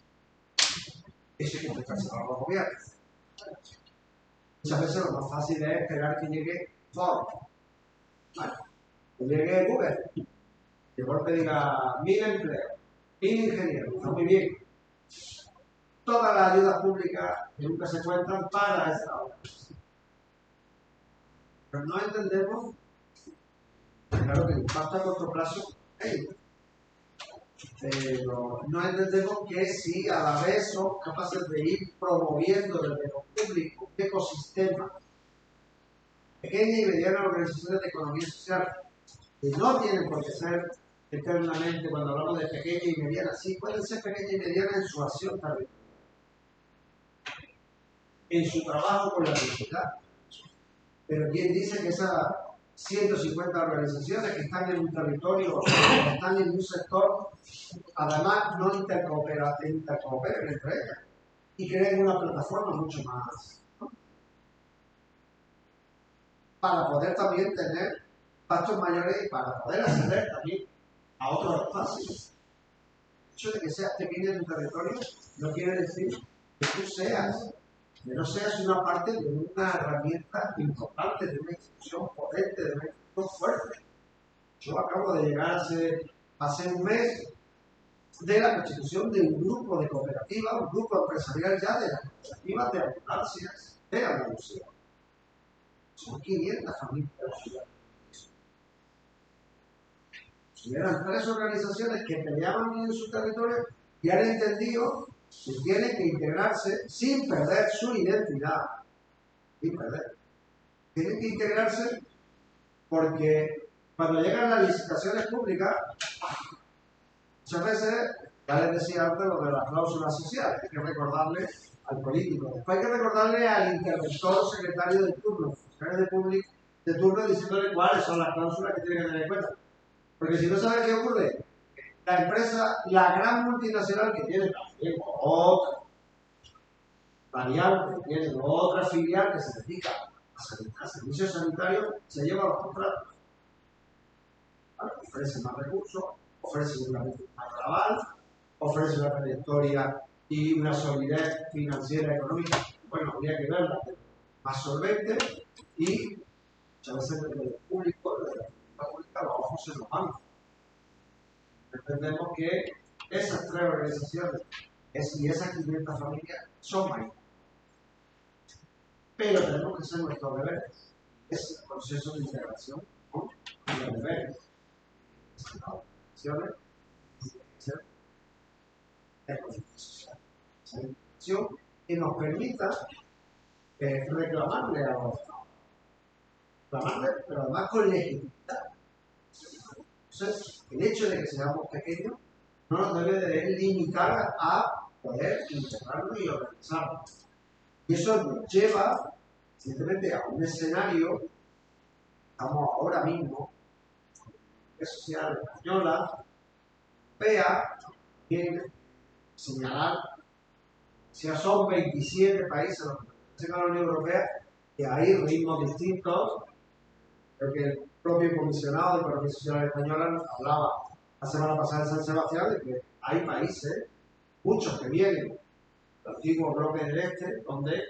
Eso hay que explicárselo a los gobiernos. Muchas veces lo más fácil es esperar que llegue Ford, que llegue Google, que de golpe diga 1.000 empleos, 1.000 ingenieros, está muy bien. Todas las ayudas públicas que nunca se cuentan para esta obra. Pero no entendemos, claro que el impacto a corto plazo es igual. Pero no entendemos que si a la vez son capaces de ir promoviendo desde lo público un ecosistema, pequeñas y medianas organizaciones de economía social, que no tienen por qué ser eternamente, cuando hablamos de pequeñas y medianas, sí pueden ser pequeñas y medianas en su acción también, en su trabajo con la sociedad. Pero ¿quién dice que esas 150 organizaciones que están en un territorio, que están en un sector, además no intercooperan entre ellas y creen una plataforma mucho más, ¿no? Para poder también tener pactos mayores y para poder acceder también a otros espacios? El hecho de que seas pequeño en tu territorio no quiere decir que tú seas, que no seas una parte de una herramienta importante, de una institución potente, de una institución fuerte. Yo acabo de llegar hace un mes de la constitución de un grupo de cooperativas, un grupo empresarial ya de las cooperativas de ambulancias de Andalucía. Son 500 familias. Eran 3 organizaciones que peleaban en su territorio y han entendido que tienen que integrarse sin perder su identidad. Sin perder. Tienen que integrarse porque cuando llegan las licitaciones públicas, muchas veces, ya les decía antes lo de las cláusulas sociales, hay que recordarle al político. Después hay que recordarle al interventor secretario de turno, funcionario de turno, diciéndole cuáles son las cláusulas que tienen que tener en cuenta. Porque si no sabe qué ocurre, la empresa, la gran multinacional que tiene también otra variante, tiene otra filial que se dedica a servicios sanitarios, se lleva los contratos. ¿Vale? Ofrece más recursos, ofrece una más global, ofrece una trayectoria y una solidez financiera y económica. Bueno, habría que verla más solvente y muchas veces desde el público, desde la pública, los ojos se nos van. Entendemos que esas 3 organizaciones y esas 500 familias son mayores. Pero tenemos que hacer nuestros deberes. Es el proceso de integración con los deberes. Las organizaciones de economía social. Esa integración que nos permita reclamarle a los Estados. Reclamarle, pero además con legitimidad. Entonces, el hecho de que seamos pequeños no nos debe de limitar a poder integrarnos y organizarnos. Y eso nos lleva, simplemente, a un escenario, estamos ahora mismo, la sociedad española, europea, quiere señalar, si son 27 países los que pertenecen a la Unión Europea, que hay ritmos distintos. Creo que el propio comisionado de Economía Social Española nos hablaba la semana pasada en San Sebastián de que hay países, muchos que vienen del antiguo bloque del Este, donde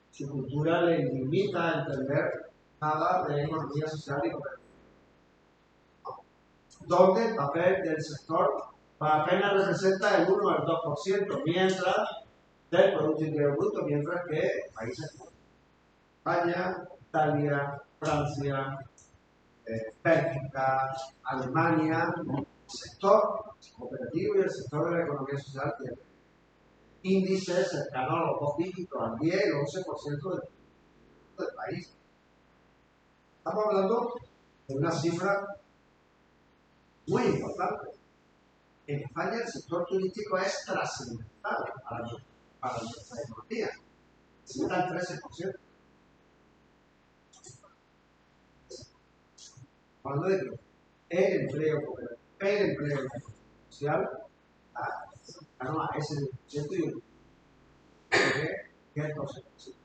su cultura les limita a entender nada de economía social y cooperativa, donde el papel del sector apenas representa el 1 o el 2%, mientras del Producto Interior Bruto, mientras que países como España, Italia, Francia, Bélgica, Alemania, el sector cooperativo y el sector de la economía social tienen índices cercanos a los 2 dígitos, al 10 y el 11% del país. Estamos hablando de una cifra muy importante. En España el sector turístico es trascendental para nuestra economía. Está el 13%. Hablando de que el empleo cooperativo, el empleo social, cercano a ese 10% y un que es el 12%.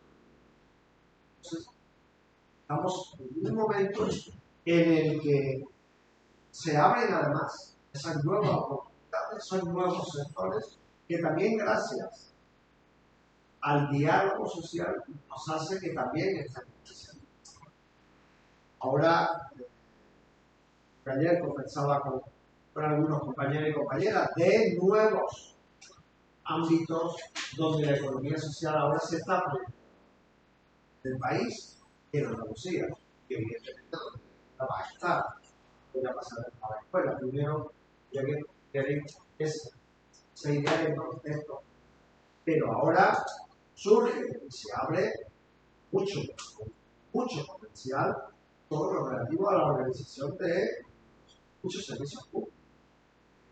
Entonces, estamos en un momento en el que se abren además esas nuevas oportunidades, esos nuevos sectores que también gracias al diálogo social nos hace que también estemos creciendo. Ahora, ayer conversaba con algunos compañeros y compañeras de nuevos ámbitos donde la economía social ahora se está poniendo del país y en Andalucía, que evidentemente donde va a estar. Voy a pasar a la escuela. Primero, ya que queréis esa idea de contexto. Pero ahora surge y se abre mucho potencial, todo lo relativo a la organización de muchos servicios públicos.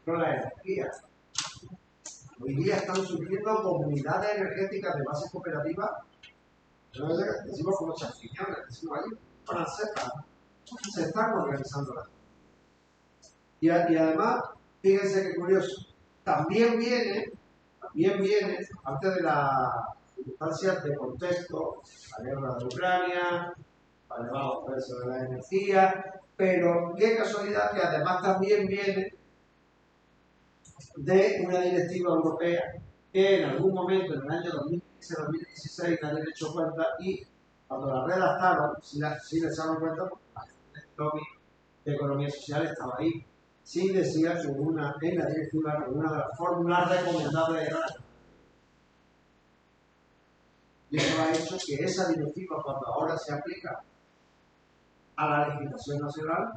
Pero la energía. Hoy día están surgiendo comunidades energéticas de base cooperativa, decimos como champiñones, decimos ahí, francesas, se están organizando las. Y además, fíjense qué curioso, también viene, antes de las circunstancias de contexto, la guerra de Ucrania, los elevados precios de la energía, pero qué casualidad que además también viene de una directiva europea que en algún momento, en el año 2015-2016, nadie le echó cuenta y cuando la redactaron, sí le echaron cuenta porque el lobby de economía social estaba ahí. Sí decía que en la directiva, que una de las fórmulas recomendables era. Y eso ha hecho que esa directiva, cuando ahora se aplica a la legislación nacional,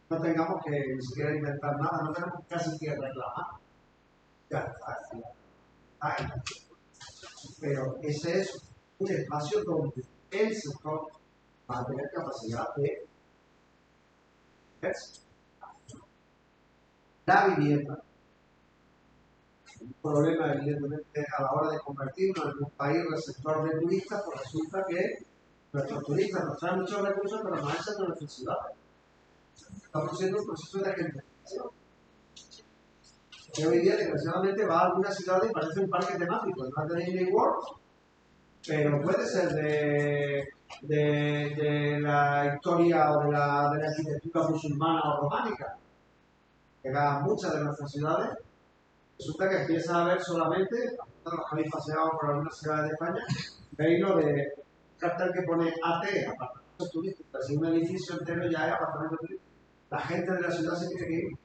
no tengamos que ni siquiera inventar nada, no tenemos casi que reclamar. Ya está. Pero ese es un espacio donde el sector va a tener capacidad de verse. La vivienda, un problema evidentemente a la hora de convertirnos en un país receptor de turistas, pues resulta que nuestros turistas nos traen muchos recursos, pero nos echan de nuestras ciudades. Estamos haciendo un proceso de gentrificación. Que hoy día, desgraciadamente, va a algunas ciudades y parece un parque temático, no es de Disney World, pero puede ser de la historia o de la arquitectura musulmana o románica. Llega a muchas de nuestras ciudades, resulta que empieza a ver solamente, cuando los habéis paseado por algunas ciudades de España, veis lo de cartel que pone AT, apartamentos turísticos, y un edificio entero ya es apartamento turístico. La gente de la ciudad se tiene que ir,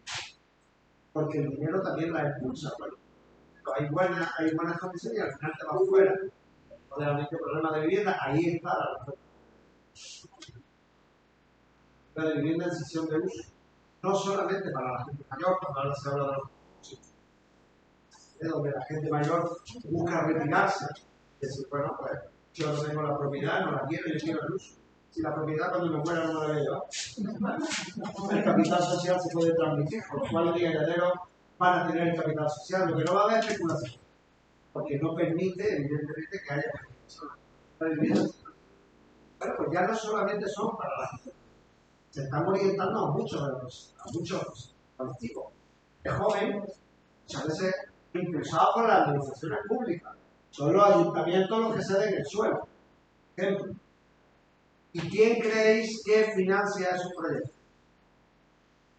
porque el dinero también la expulsa. Bueno, hay buenas condiciones y al final te vas fuera. Realmente problema de vivienda, ahí está la respuesta. La de vivienda en sesión de uso. No solamente para la gente mayor, cuando ahora se habla de los donde la gente mayor busca retirarse, decir, bueno, pues yo no tengo la propiedad, no la quiero, yo quiero el uso. Si la propiedad cuando me muera no me la voy a llevar. El capital social se puede transmitir, por lo cual los herederos van a tener el capital social, lo que no va a haber especulación, porque no permite, evidentemente, que haya especulación. Bueno, pues ya no solamente son para la gente, se están orientando a muchos colectivos. Es joven, muchas veces impulsados por las administraciones públicas. Son los ayuntamientos los que ceden el suelo. Ejemplo. ¿Y quién creéis que financia esos proyectos?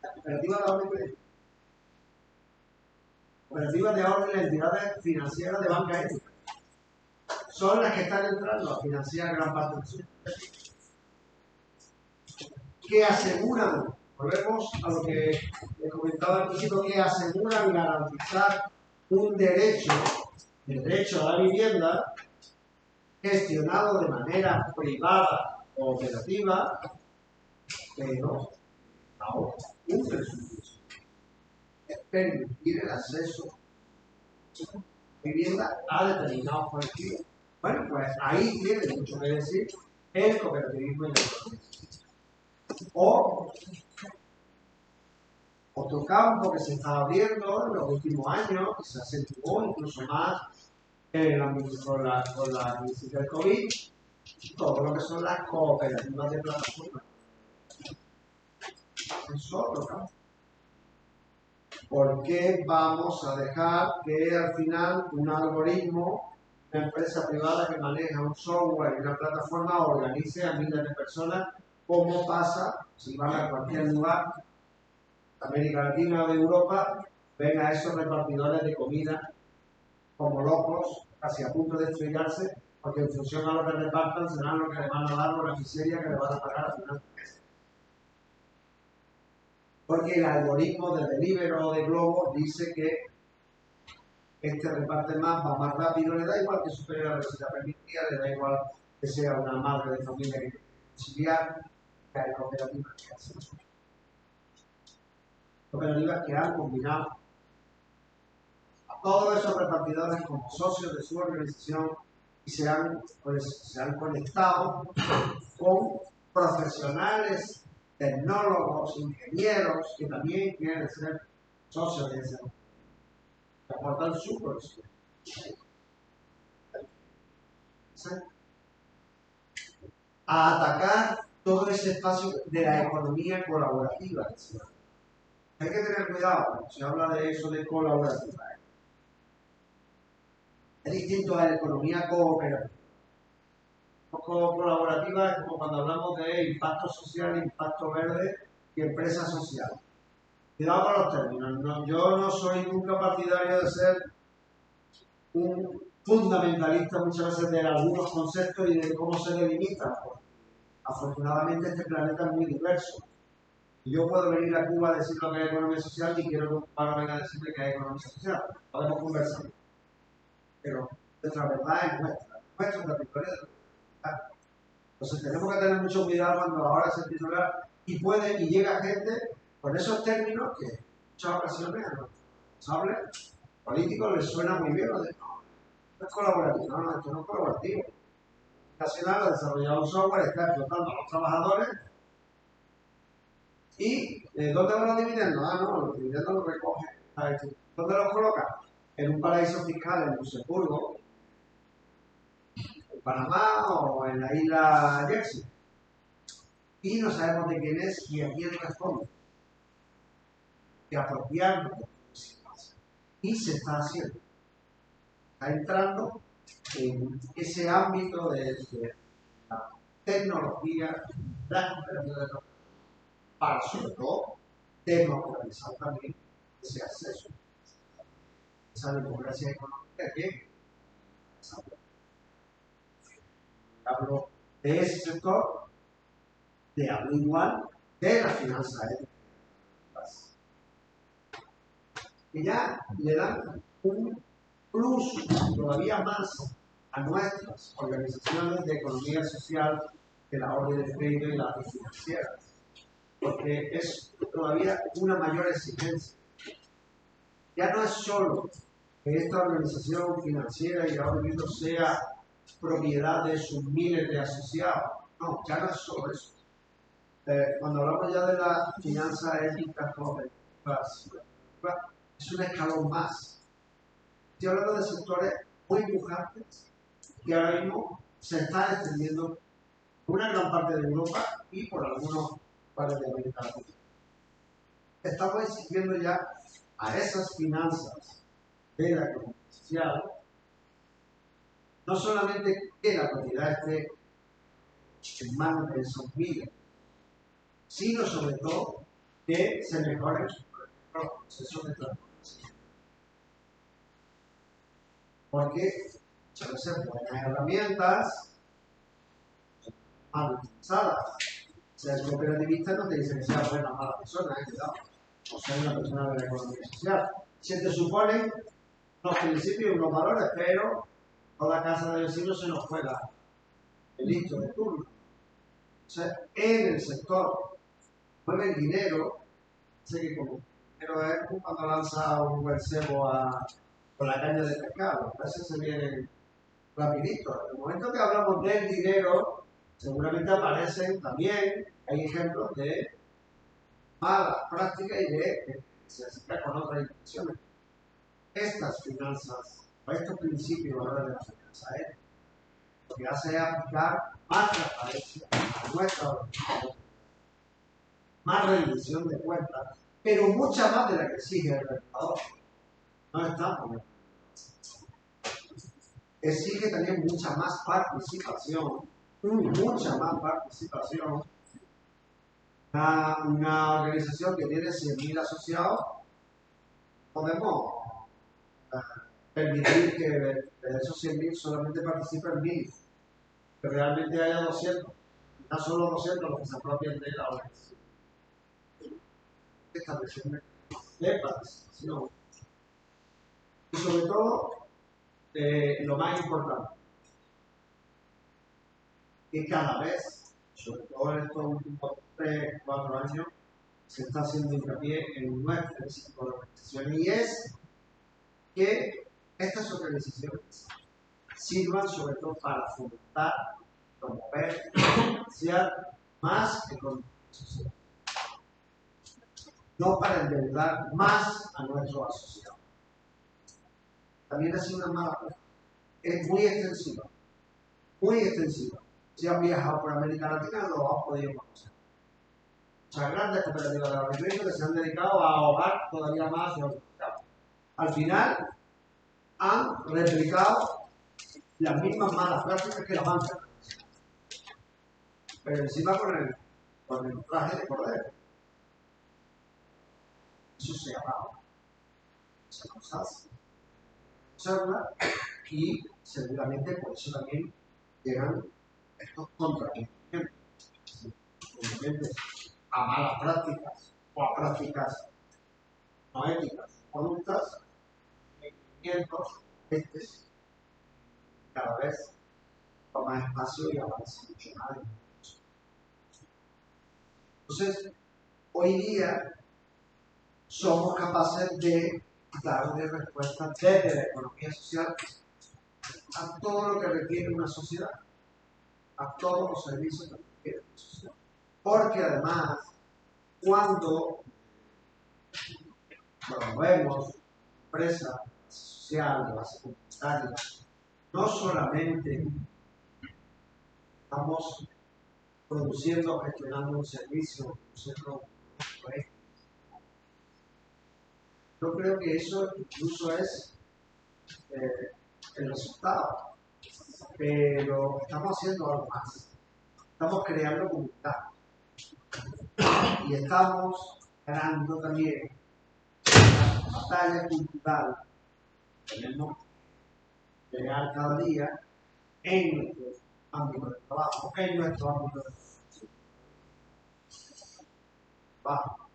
La cooperativa de ahorro y crédito. Cooperativas de ahorro y las entidades financieras de banca ética. Son las que están entrando a financiar gran parte de su. que aseguran, volvemos a lo que he comentado al principio, que aseguran garantizar un derecho, el derecho a la vivienda, gestionado de manera privada o operativa, pero ahora cumple su función. Es permitir el acceso a la vivienda a determinados colectivos. Bueno, pues ahí tiene mucho que decir el cooperativismo y la economía. O otro campo que se está abriendo en los últimos años, que se acentuó incluso más con la crisis del COVID, todo lo que son las cooperativas de plataforma. Es otro campo. ¿Por qué vamos a dejar que al final un algoritmo, una empresa privada que maneja un software y una plataforma organice a miles de personas, como pasa si van a cualquier lugar de América Latina o de Europa, ven a esos repartidores de comida como locos, casi a punto de estrellarse, porque en función a lo que repartan serán lo que le van a dar o la miseria que le van a pagar al final? Porque el algoritmo de Deliveroo o de Globo dice que este reparte más, va más rápido, le da igual que supere la velocidad permitida, le da igual que sea una madre de familia que quiere conciliar, que hay cooperativas que hacen eso. Cooperativas que han combinado a todos esos repartidores como socios de su organización y se han conectado con profesionales, tecnólogos, ingenieros que también quieren ser socios de esa, que aportan su conocimiento. A atacar todo ese espacio de la economía colaborativa. Hay que tener cuidado cuando se habla de eso de colaborativa. Es distinto a la economía cooperativa. Colaborativa es como cuando hablamos de impacto social, impacto verde y empresa social. Cuidado con los términos. No, yo no soy nunca partidario de ser un fundamentalista muchas veces de algunos conceptos y de cómo se delimitan. Afortunadamente este planeta es muy diverso. Y yo puedo venir a Cuba a decir lo que es economía social y quiero que un cubano venga a decirme que es economía social. Podemos conversar. Pero nuestra verdad es nuestro territorio. Entonces tenemos que tener mucho cuidado cuando ahora se titula y llega gente con esos términos que en muchas ocasiones a los responsables políticos les suena muy bien. No es colaborativo, no, esto no es colaborativo. Nacional ha desarrollado un software, está explotando a los trabajadores y ¿dónde van los dividendos? No, los dividendos los recoge. ¿Dónde los coloca? En un paraíso fiscal en Luxemburgo, en Panamá o en la isla Jersey. Y no sabemos de quién es y a quién responde. Que apropiarnos de situación. Y se está haciendo. Está entrando en ese ámbito de la tecnología, la cooperativa, para sobre todo democratizar también ese acceso. Esa democracia económica que hablo de ese sector, de hablo igual de la finanza ética. Que ya le dan un plus todavía más a nuestras organizaciones de economía social que la orden de crédito y las financieras, porque es todavía una mayor exigencia. Ya no es solo que esta organización financiera y ahora mismo sea propiedad de sus miles de asociados, no, ya no es solo eso. Cuando hablamos ya de la finanza ética es un escalón más. Estoy hablando de sectores muy pujantes que ahora mismo se están extendiendo por una gran parte de Europa y por algunos países de América Latina. Estamos exigiendo ya a esas finanzas de la economía social no solamente que la propiedad esté en manos de esos miles, sino sobre todo que se mejoren sus procesos de transformación. Porque muchas veces buenas herramientas mal utilizadas Ser cooperativista no te dice que sea buena o mala persona, cuidado. O ser una persona de la economía social. Se te suponen unos principios y unos valores, pero toda casa de vecinos se nos juega el listo de turno. O sea, en el sector mueve el dinero, sé que como dinero es como cuando lanza un buen cebo con la caña de pescado, a veces se vienen rapidito. En el momento que hablamos del dinero, seguramente aparecen también, hay ejemplos de malas prácticas y de que se acerca con otras intenciones. Estas finanzas, o estos principios valores de la finanza, lo que hace es aplicar más transparencia a nuestra organización, más rendición de cuentas, pero mucha más de la que exige el regulador. No estamos. Exige también mucha más participación. Una organización que tiene 100.000 asociados, podemos permitir que de esos 100.000 solamente participen 1.000, que realmente haya 200, no solo 200 los que se apropian de la organización. Establecer de participación. Y sobre todo, lo más importante, que cada vez, sobre todo en estos últimos 3 o 4 años, se está haciendo hincapié en nuestro principio de organización, y es que estas organizaciones sirvan sobre todo para fomentar, promover, potenciar más economía social, no para endeudar más a nuestros asociados. También ha sido una mala práctica, es muy extensiva, muy extensiva. Si han viajado por América Latina, lo han podido conocer. Muchas grandes cooperativas de ahorro que se han dedicado a ahogar todavía más los mercados. Al final, han replicado las mismas malas prácticas que la banca, pero encima con el traje de cordero. Eso se ha dado, se nos hace observa, y seguramente por eso también llegan estos contravenimientos a malas prácticas o a prácticas no éticas, conductas, movimientos, cada vez con más espacio y avanza mucho más. Entonces, hoy día somos capaces de darle respuesta desde la economía social a todo lo que requiere una sociedad, a todos los servicios que requiere una sociedad. Porque además, cuando promovemos empresa social, de base comunitaria, no solamente estamos produciendo, gestionando un servicio, un centro. Yo creo que eso incluso es el resultado, pero estamos haciendo algo más. Estamos creando comunidad y estamos ganando también la batalla cultural que tenemos que llegar cada día en nuestro ámbito de trabajo, en nuestro ámbito de trabajo,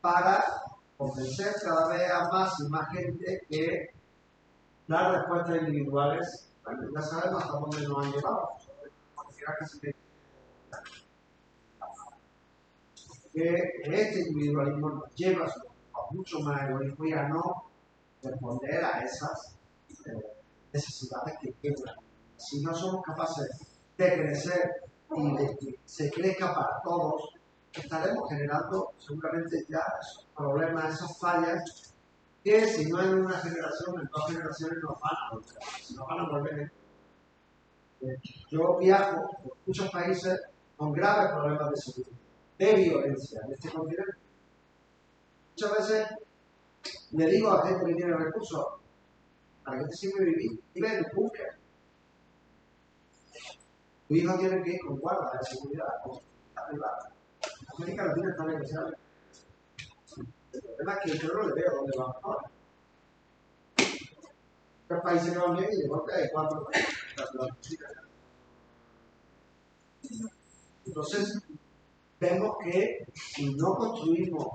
para convencer cada vez a más y más gente que las respuestas individuales, bueno, ya sabemos hasta dónde nos han llevado. Que este individualismo nos lleva a mucho más egoísmo y a no responder a esas necesidades que tienen. Si no somos capaces de crecer y de que se crezca para todos, estaremos generando seguramente ya esos problemas, esas fallas, que si no en una generación, en 2 generaciones nos van a volver. Yo viajo por muchos países con graves problemas de seguridad, de violencia en este continente. Muchas veces le digo a gente que tiene recursos, ¿para qué te sirve vivir? Vive en el búnker. Tu hijo tiene que ir con guarda de seguridad, con seguridad privada. América Latina está negociable. El problema es que yo no le veo dónde va ahora. Los países que van bien y de golpe hay 4 países. Entonces, vemos que si no construimos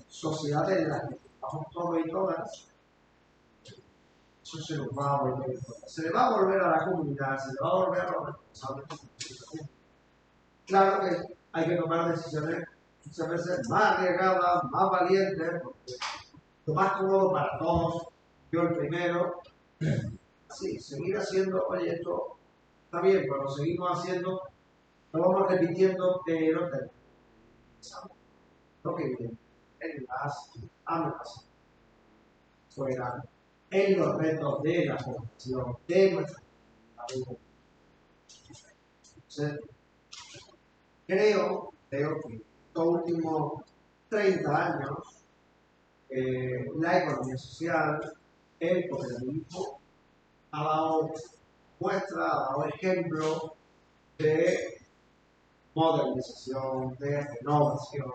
sociedades en las que estamos todos y todas, eso se nos va a volver. Se le va a volver a la comunidad, se le va a volver a los responsables. Claro que hay que tomar decisiones muchas veces más arriesgadas, más valientes, porque lo más cómodo para todos, yo el primero, sí, seguir haciendo, oye, esto está bien, pero lo seguimos haciendo, lo vamos repitiendo, pero pensamos lo que viene en las amenazas, fuera, en los retos de la población, de nuestra vida. Entonces, creo que estos últimos 30 años, la economía social, el cooperativismo, ha dado muestra, ha dado ejemplo de modernización, de renovación,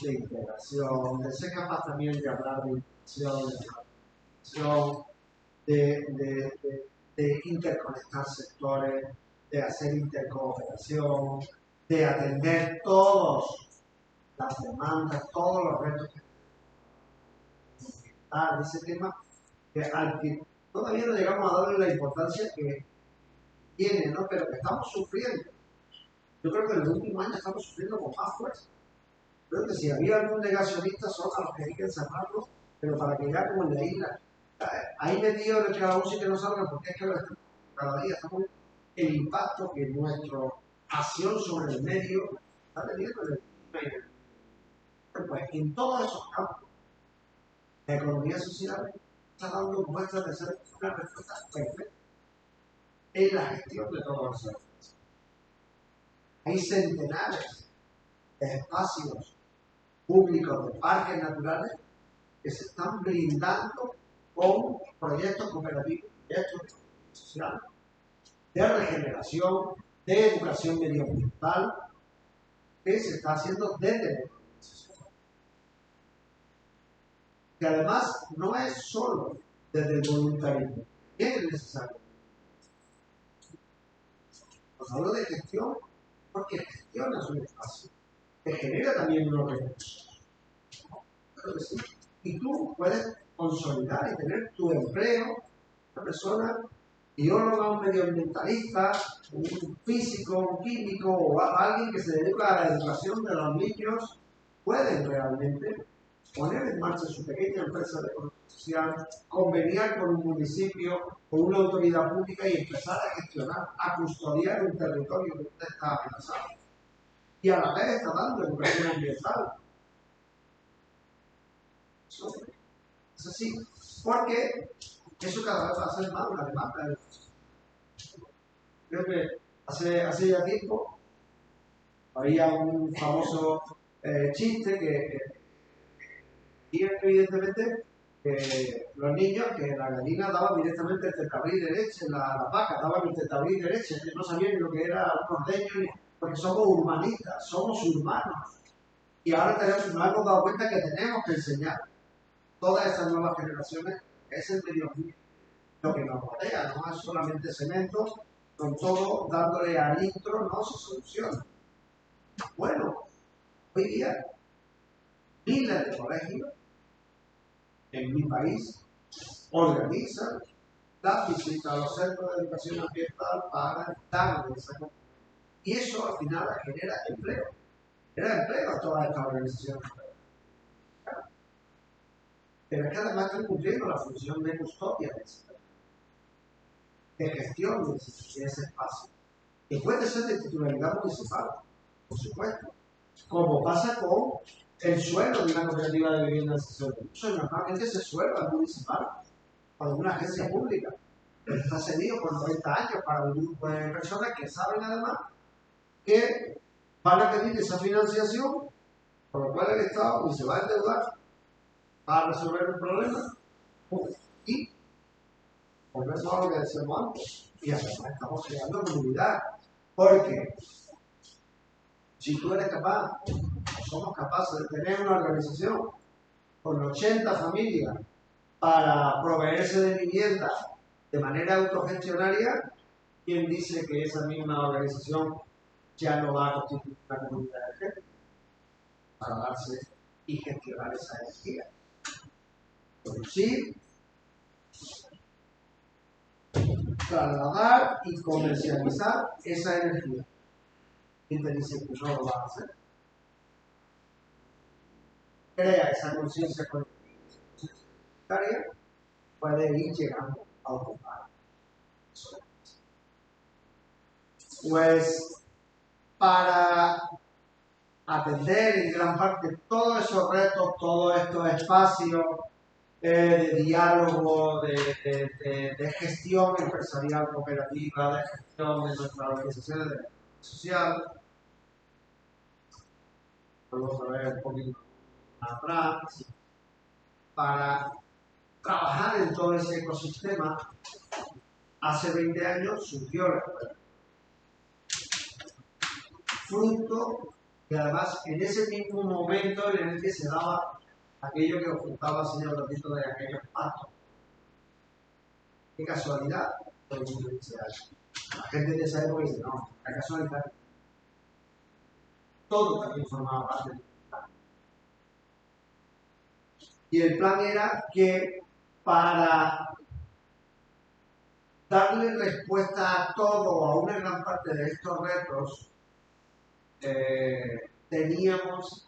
de integración, de ser capaz también de hablar de integración, de interconectar sectores, de hacer intercooperación, de atender todas las demandas, todos los retos que están en ese tema, al que todavía no llegamos a darle la importancia que tiene, ¿no? Pero que estamos sufriendo. Yo creo que en los últimos años estamos sufriendo con más fuerza. Creo que si había algún negacionista son a los que hay que encerrarlos, pero para que ya como en la isla, ahí metido en el calabozo y que no salgan, porque es que cada día estamos el impacto que nuestra acción sobre el medio está teniendo en el medio. Pues en todos esos campos, la economía social está dando muestras de ser una respuesta perfecta en la gestión de todos los servicios. Hay centenares de espacios públicos de parques naturales que se están brindando con proyectos cooperativos, proyectos sociales, de regeneración, de educación medioambiental, que se está haciendo desde la economía social. Que además no es solo desde el voluntarismo, es necesario. Os hablo de gestión porque gestionas un espacio, que genera también unos recursos. Claro que sí. Y tú puedes consolidar y tener tu empleo, una persona bióloga, un medioambientalista, un físico, un químico o alguien que se dedica a la educación de los niños, pueden realmente poner en marcha su pequeña empresa de economía social, conveniar con un municipio, con una autoridad pública y empezar a gestionar, a custodiar un territorio que usted está amenazado. Y a la vez está dando educación ambiental. Eso es así, porque eso cada vez va a ser más una demanda de educación. Creo que hace ya tiempo había un famoso chiste que evidentemente los niños que la gallina daba directamente el tetabrí de leche, la vaca daba el tetabrí de leche, que no sabían ni lo que era un ordeño, porque somos humanistas, somos humanos. Y ahora nos hemos dado cuenta que tenemos que enseñar todas estas nuevas generaciones es el medio ambiente. Lo que nos rodea no es solamente cemento, con todo dándole al litro no se soluciona. Bueno, hoy día miles de colegios en mi país organizan las visitas a los centros de educación ambiental para darle esa competencia. Y eso al final genera empleo. Genera empleo a todas estas organizaciones. Pero es que además están cumpliendo la función de custodia de gestión de ese espacio. Que puede ser de titularidad municipal, por supuesto. Como pasa con el suelo de una cooperativa de vivienda de sesión de uso. Normalmente ese suelo es municipal o de una agencia pública. Pero está cedido por 90 años para un grupo de personas que saben además que van a pedir esa financiación, por lo cual el Estado se va a endeudar para resolver el problema. Y volvemos a lo que decíamos antes. Y además estamos creando comunidad. Porque si tú eres capaz, somos capaces de tener una organización con 80 familias para proveerse de vivienda de manera autogestionaria, ¿quién dice que esa misma organización ya no va a constituir una comunidad energética para darse y gestionar esa energía. Producir, trasladar y comercializar esa energía. ¿Quién te dice que no lo va a hacer? Crea esa conciencia comunitaria, puede ir llegando a ocupar. Pues para atender en gran parte todos esos retos, todos estos espacios de diálogo, de gestión empresarial cooperativa, de gestión de nuestras organizaciones de la social. Vamos a ver un poquito atrás. Para trabajar en todo ese ecosistema, hace 20 años surgió la escuela. Fruto y además en ese mismo momento en el que se daba aquello que ocultaba el señor Ratito de aquellos pactos. Qué casualidad, todo el mundo dice eso. La gente de esa época dice, no, qué casualidad. Todo también formaba parte del plan. Y el plan era que para darle respuesta a todo o a una gran parte de estos retos, teníamos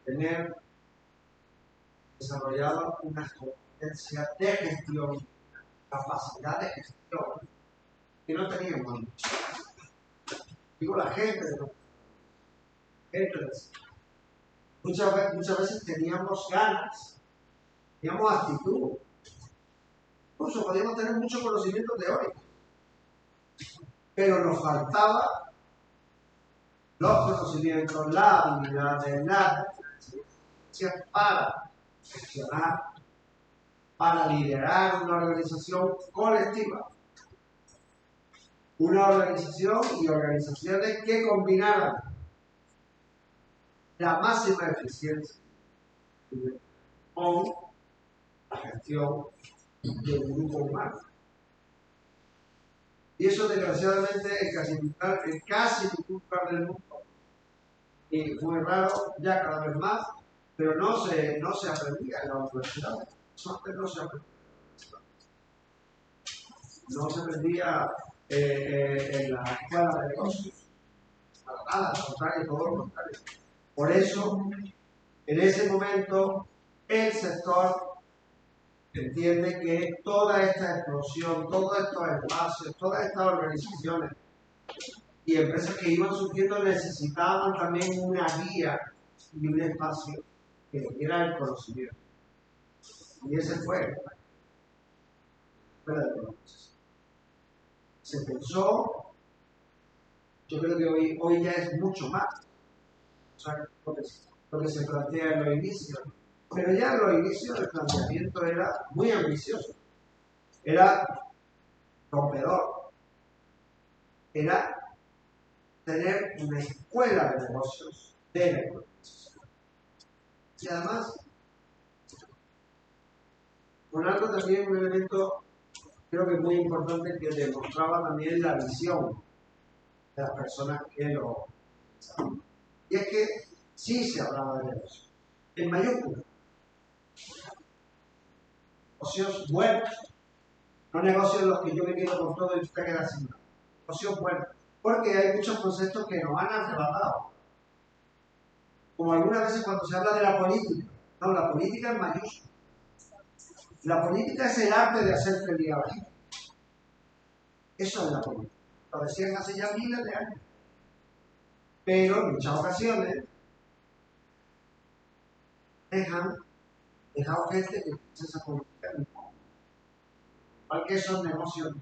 que tener desarrollado una competencia de gestión, capacidad de gestión, que no teníamos. Digo, la gente de los muchas veces teníamos ganas, teníamos actitud, incluso podíamos tener mucho conocimiento teórico, pero nos faltaba los conocimientos, la habilidad, la experiencia para gestionar, para liderar una organización colectiva. Una organización y organizaciones que combinaran la máxima eficiencia con la gestión de un grupo humano. Y eso desgraciadamente en casi ningún lugar del mundo. Y muy raro, ya cada vez más, pero no se aprendía en la universidad. Eso antes no se aprendía. No se aprendía en la escuela de negocios. Para nada, al contrario, todo lo contrario. Por eso, en ese momento, el sector entiende que toda esta explosión, todos estos espacios, todas estas organizaciones y empresas que iban surgiendo necesitaban también una guía y un espacio que les diera el conocimiento. Y ese fue el proceso. Se pensó, yo creo que hoy ya es mucho más. O sea, lo que se plantea en los inicios. Pero ya en los inicios el planteamiento era muy ambicioso. Era rompedor. Era tener una escuela de negocios de la economía. Y además, con algo también, un elemento creo que muy importante que demostraba también la visión de las personas que lo pensaban. Y es que sí se hablaba de negocios, en mayúsculas. Negocios buenos, no negocios en los que yo me quedo con todo y usted queda sin nada. Negocios buenos, porque hay muchos conceptos que nos han arrebatado. Como algunas veces cuando se habla de la política, no, la política es mayúscula. La política es el arte de hacer feliz a la gente. Eso es la política. Lo decían hace ya miles de años. Pero en muchas ocasiones dejado gente que piensa esa política. Igual que esos negocios.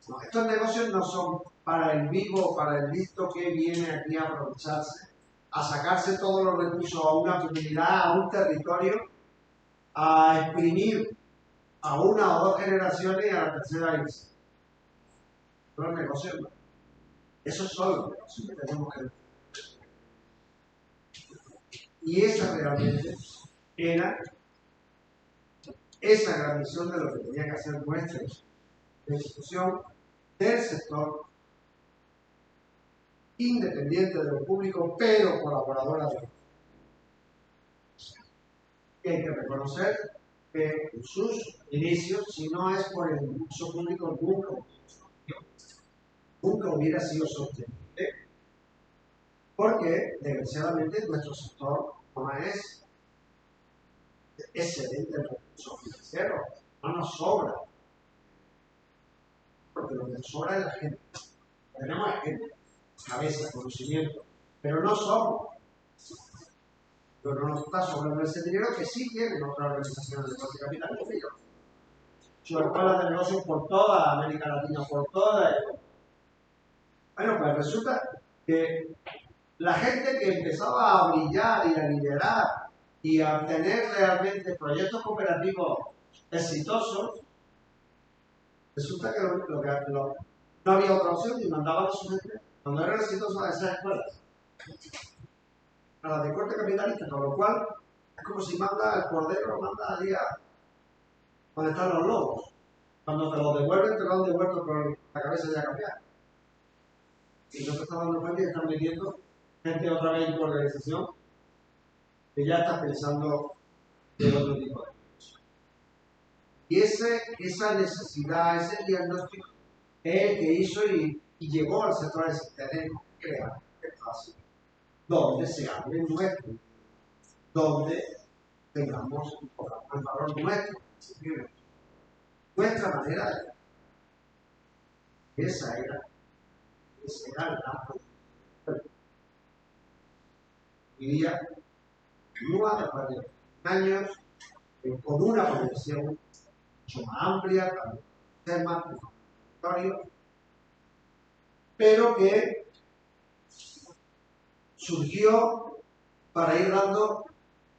No, estos negocios no son para el vivo, para el listo que viene aquí a aprovecharse, a sacarse todos los recursos a una comunidad, a un territorio, a exprimir a una o dos generaciones y a la tercera irse. Los negocios no. Esos son los negocios que tenemos que ver. Y esa realmente era esa gran misión de lo que tenía que hacer nuestra institución del sector independiente de lo público, pero colaboradora de lo público. Y hay que reconocer que en sus inicios, si no es por el impulso público, nunca hubiera sido sostenible, porque desgraciadamente nuestro sector no es excelente en recursos financieros, no nos sobra, porque lo que nos sobra es la gente. Tenemos gente, cabeza, conocimiento, pero no somos. Pero no nos está sobrando ese dinero que sí tienen otras organizaciones de negocio capital como ellos. Sus escuelas de negocios por toda América Latina, por toda Europa. Bueno, pues resulta que la gente que empezaba a brillar y a liderar y a tener realmente proyectos cooperativos exitosos, resulta que no había otra opción y mandaban a su gente, cuando eran exitosos, a esas escuelas, a las de corte capitalista, con lo cual es como si manda el cordero, manda allí a donde están los lobos. Cuando te lo devuelven, te lo han devuelto con la cabeza ya cambiada. Y no te estás dando cuenta y están metiendo gente otra vez en tu organización que ya está pensando de otro tipo de cosas. Y esa necesidad, ese diagnóstico es el que hizo y llegó al sector de tenemos que crear espacios donde se hable nuestro, donde tengamos el valor nuestro, nuestra manera de ver. Ese era el gran. Hoy día, NUA, después de años, con una proyección mucho más amplia, también temas, pero que surgió para ir dando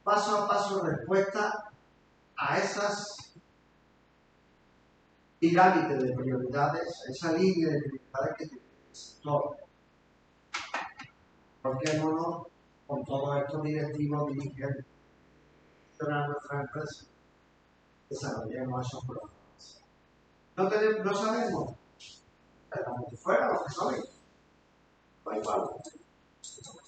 paso a paso respuesta a esas pirámides de prioridades, a esa línea de prioridades que tiene el sector. Porquémonos con todos estos directivos dirigentes de nuestra empresa, desarrollemos esos programas. No sabemos, pero como que fuera lo que saben, da igual.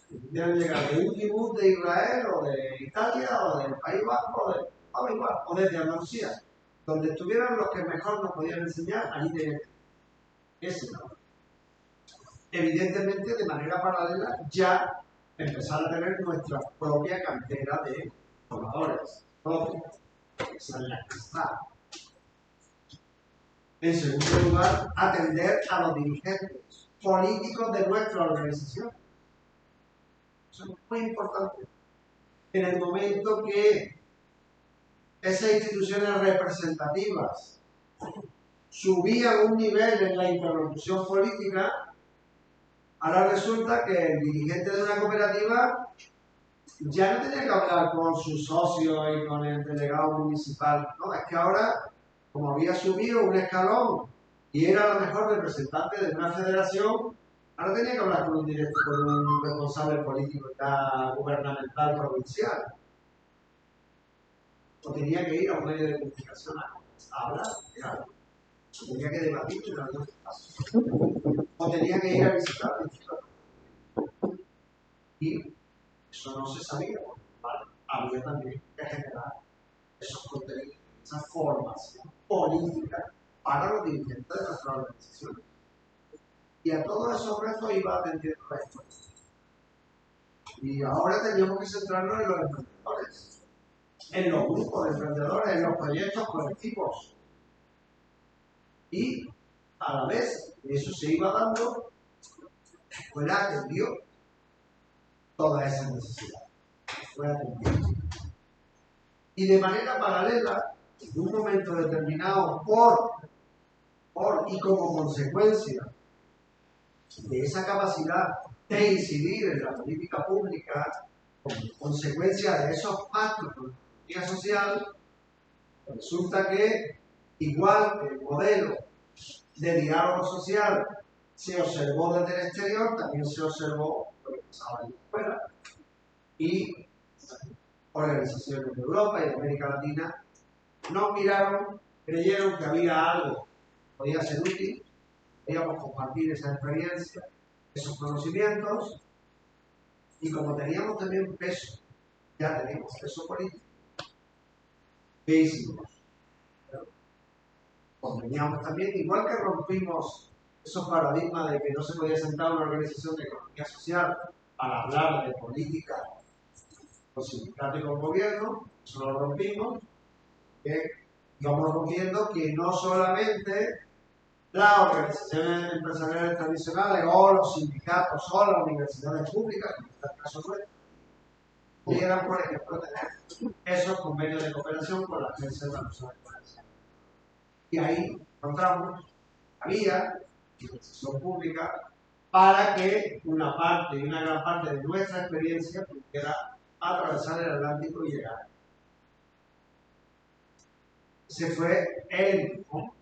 Deben llegar de un kibutz de Israel o de Italia o del País Vasco o desde Andalucía, donde estuvieran los que mejor nos podían enseñar, allí tienen ese trabajo. Evidentemente, de manera paralela, ya empezar a tener nuestra propia cantera de formadores propios. Esa es la que está. En segundo lugar, atender a los dirigentes políticos de nuestra organización. Eso es muy importante. En el momento que esas instituciones representativas subían un nivel en la interlocución política, ahora resulta que el dirigente de una cooperativa ya no tenía que hablar con sus socios y con el delegado municipal. No, es que ahora, como había subido un escalón y era la mejor representante de una federación, ahora tenía que hablar con un responsable político ya gubernamental provincial. O tenía que ir a un medio de comunicación a hablar de algo. O tenía que debatir en algún espacio. O tenía que ir a visitar a la. Y eso no se sabía, porque había también que generar esos contenidos, esa formación política para los dirigentes de nuestra organización. Y a todos esos retos iba atendiendo esto. Y ahora teníamos que centrarnos en los emprendedores, en los grupos de emprendedores, en los proyectos colectivos. Y a la vez, eso se iba dando, la escuela atendió todas esas necesidades. Fue atendido. Y de manera paralela, en un momento determinado, y como consecuencia de esa capacidad de incidir en la política pública, como consecuencia de esos pactos con la política social, resulta que, igual que el modelo de diálogo social se observó desde el exterior, también se observó lo que pasaba en la escuela, y organizaciones de Europa y de América Latina nos miraron, creyeron que había algo que podía ser útil, podíamos compartir esa experiencia, esos conocimientos y como teníamos también peso, ya teníamos peso político, ¿qué hicimos? Conveníamos también, igual que rompimos esos paradigmas de que no se podía sentar una organización de economía social para hablar de política con sindicatos y con gobierno, eso lo rompimos, que íbamos rompiendo que no solamente las organizaciones empresariales tradicionales o los sindicatos o las universidades públicas, como en este caso nuestro, pudieran, por ejemplo, tener esos convenios de cooperación con la Agencia Nacional de Cooperación. Y ahí encontramos la vía de institución pública para que una parte y una gran parte de nuestra experiencia pudiera atravesar el Atlántico y llegar. Se fue él, ¿no?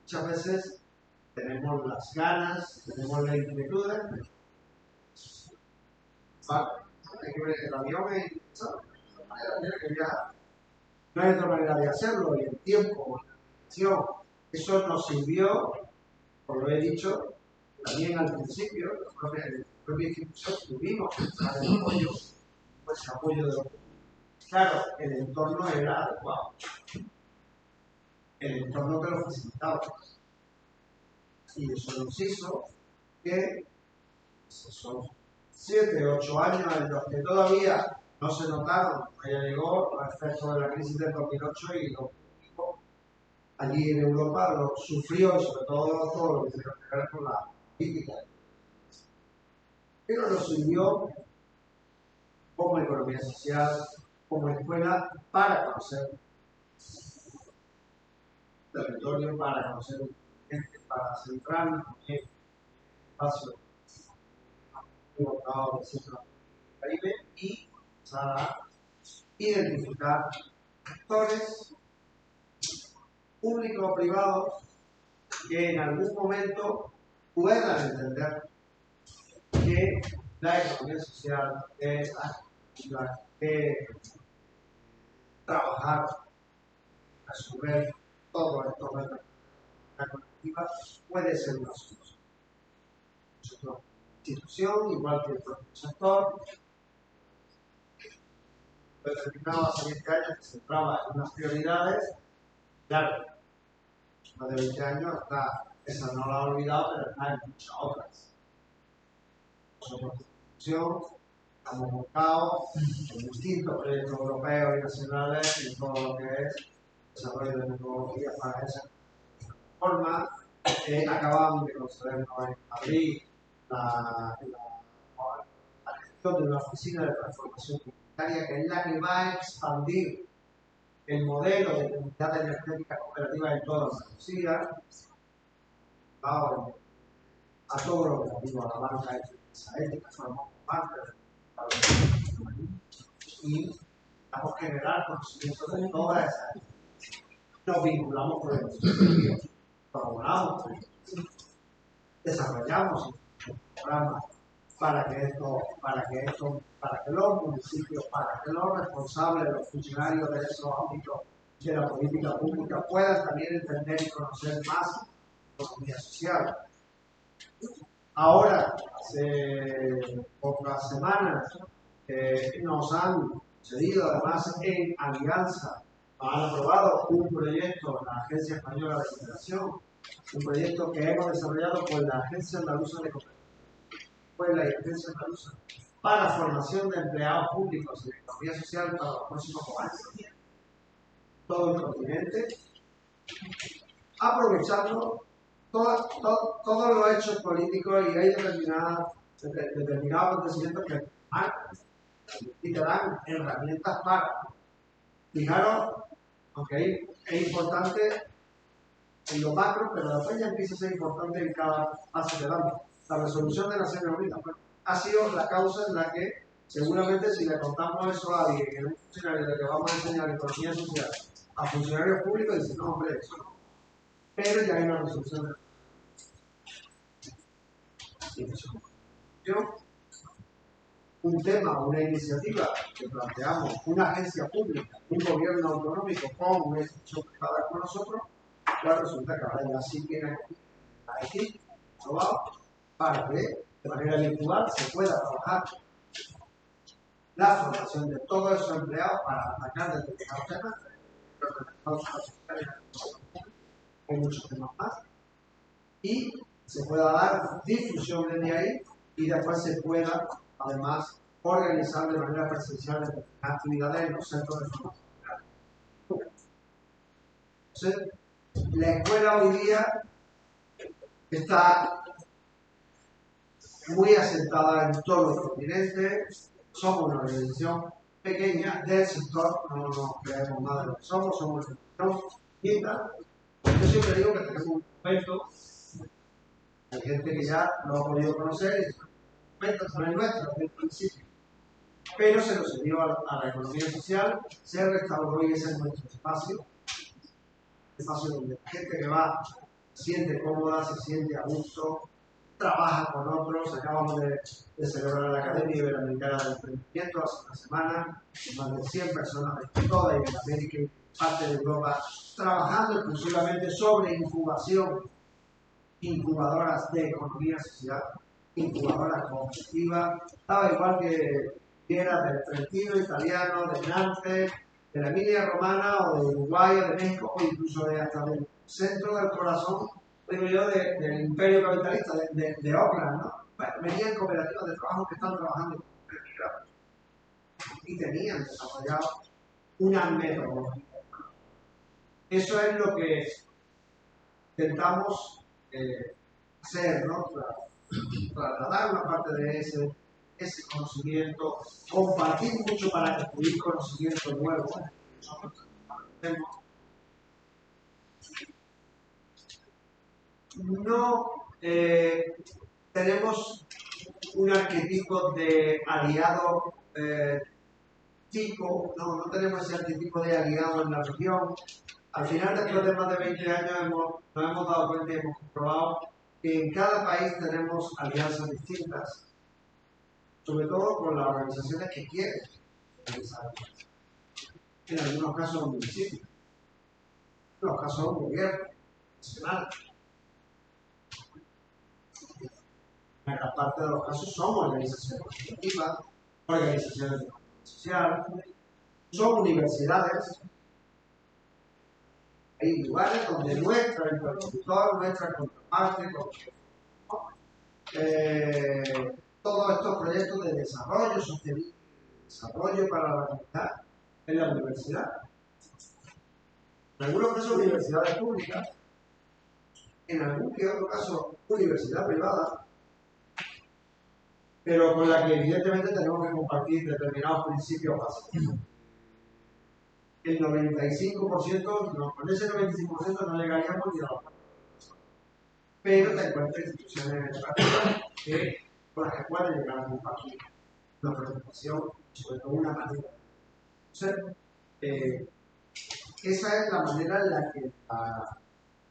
Muchas veces tenemos las ganas, tenemos la inquietud. Hay que ver el avión y no hay otra manera de hacerlo, y el tiempo, la acción, eso nos sirvió, como lo he dicho, también al principio, la propia institución tuvimos el apoyo, pues apoyo de los. Claro, el entorno era adecuado, el entorno que lo facilitaba. Y eso nos hizo que esos 7, 8 años en los que todavía no se notaron, ya llegó al efecto de la crisis del 2008 y lo público allí en Europa lo sufrió, y sobre todo lo que tiene que ver con la política. Pero nos sirvió como economía social, como escuela, para conocer territorio, para conocer gente, para centrarnos en el espacio evocado del centro del Caribe y empezar a identificar actores públicos o privados que en algún momento puedan entender que la economía social es activa, que trabajar, resolver todo esto de la colectiva puede ser una solución. Nuestra institución, igual que el propio sector, determinado hace 20 años que se centraba en unas prioridades. Claro, más de 20 años está, esa no la ha olvidado, pero está en muchas otras. Nosotros, institución, estamos montados en distintos proyectos europeos y nacionales en todo lo que es desarrollo de metodología para esa forma. Acabamos de concedernos en Madrid la gestión de una oficina de transformación comunitaria que es la que va a expandir el modelo de comunidad energética cooperativa en toda Andalucía, a todo lo relativo a la banca ética, formamos parte y vamos a generar conocimiento de todas esas. Nos vinculamos con el estudio, colaboramos, desarrollamos programas para que los municipios, para que los responsables, los funcionarios de esos ámbitos de la política pública puedan también entender y conocer más la economía social. Ahora, hace pocas semanas, nos han cedido, además en alianza, han aprobado un proyecto, la Agencia Española de Cooperación, un proyecto que hemos desarrollado con la Agencia Andaluza de Cooperación, la Agencia Andaluza, para formación de empleados públicos en economía social para los próximos años. Todo el continente, aprovechando todos los hechos políticos y hay determinados acontecimientos que marcan y te dan herramientas para. Fijaros, aunque es importante en lo macro, pero después ya empieza a ser importante en cada fase que damos. La resolución de Naciones Unidas ha sido la causa en la que seguramente si le contamos eso a alguien, que es un funcionario de que vamos a enseñar economía social a funcionarios públicos, dice, no hombre, eso no. Pero ya hay una resolución. Un tema, una iniciativa que planteamos, una agencia pública, un gobierno autonómico con una institución privada con nosotros, pues resulta que ahora ya sí tiene aquí, aprobado, para que de manera virtual se pueda trabajar la formación de todos esos empleados para atacar determinados temas, hay muchos temas más, y se pueda dar difusión desde ahí y después se pueda, además, organizar de manera presencial determinadas actividades en los centros de formación. Entonces, la escuela hoy día está muy asentada en todos los continentes. Somos una organización pequeña del sector, no nos creemos nada de lo que somos una organización linda. Yo siempre digo que tenemos un momento, hay gente que ya lo ha podido conocer y momentos son el nuestro desde el principio. Pero se nos dio a la economía social, se restauró y ese es nuestro espacio donde la gente que va se siente cómoda, se siente a gusto, trabaja con otros. Acabamos de celebrar la Academia Iberoamericana del Emprendimiento hace una semana, más de 100 personas de toda Iberoamérica y parte de Europa, trabajando exclusivamente sobre incubación, incubadoras de economía social, incubadoras cooperativas. Estaba igual que era del Trentino italiano, de Nantes, de la Emilia Romana o de Uruguay o de México o incluso hasta del centro del corazón, digo yo, del imperio capitalista, de Oakland, ¿no? Bueno, venían cooperativas de trabajo que están trabajando con migrados y tenían desarrollado una metodología. Eso es lo que intentamos hacer, ¿no? Trasladar una parte de ese conocimiento, compartir mucho para construir conocimiento nuevo. No tenemos un arquetipo de aliado tipo, no tenemos ese arquetipo de aliado en la región. Al final, después de más de 20 años, nos hemos dado cuenta y hemos comprobado que en cada país tenemos alianzas distintas, sobre todo con las organizaciones que quieren realizar. En algunos casos, un municipio, en otros casos, un gobierno nacional. En gran parte de los casos son organizaciones cooperativas, organizaciones de economía social, son universidades. Hay lugares donde nuestra interlocutor, nuestra contraparte, todos estos proyectos de desarrollo sostenible, desarrollo para la comunidad en la universidad. En algunos casos universidades públicas, en algún que otro caso universidad privada, pero con la que evidentemente tenemos que compartir determinados principios básicos. El 95%, no, con ese 95% no llegaríamos ni a la parte. Pero te encuentras instituciones educativas con las que pueden llegar a compartir una presentación, sobre todo una manera. Entonces, esa es la manera en la que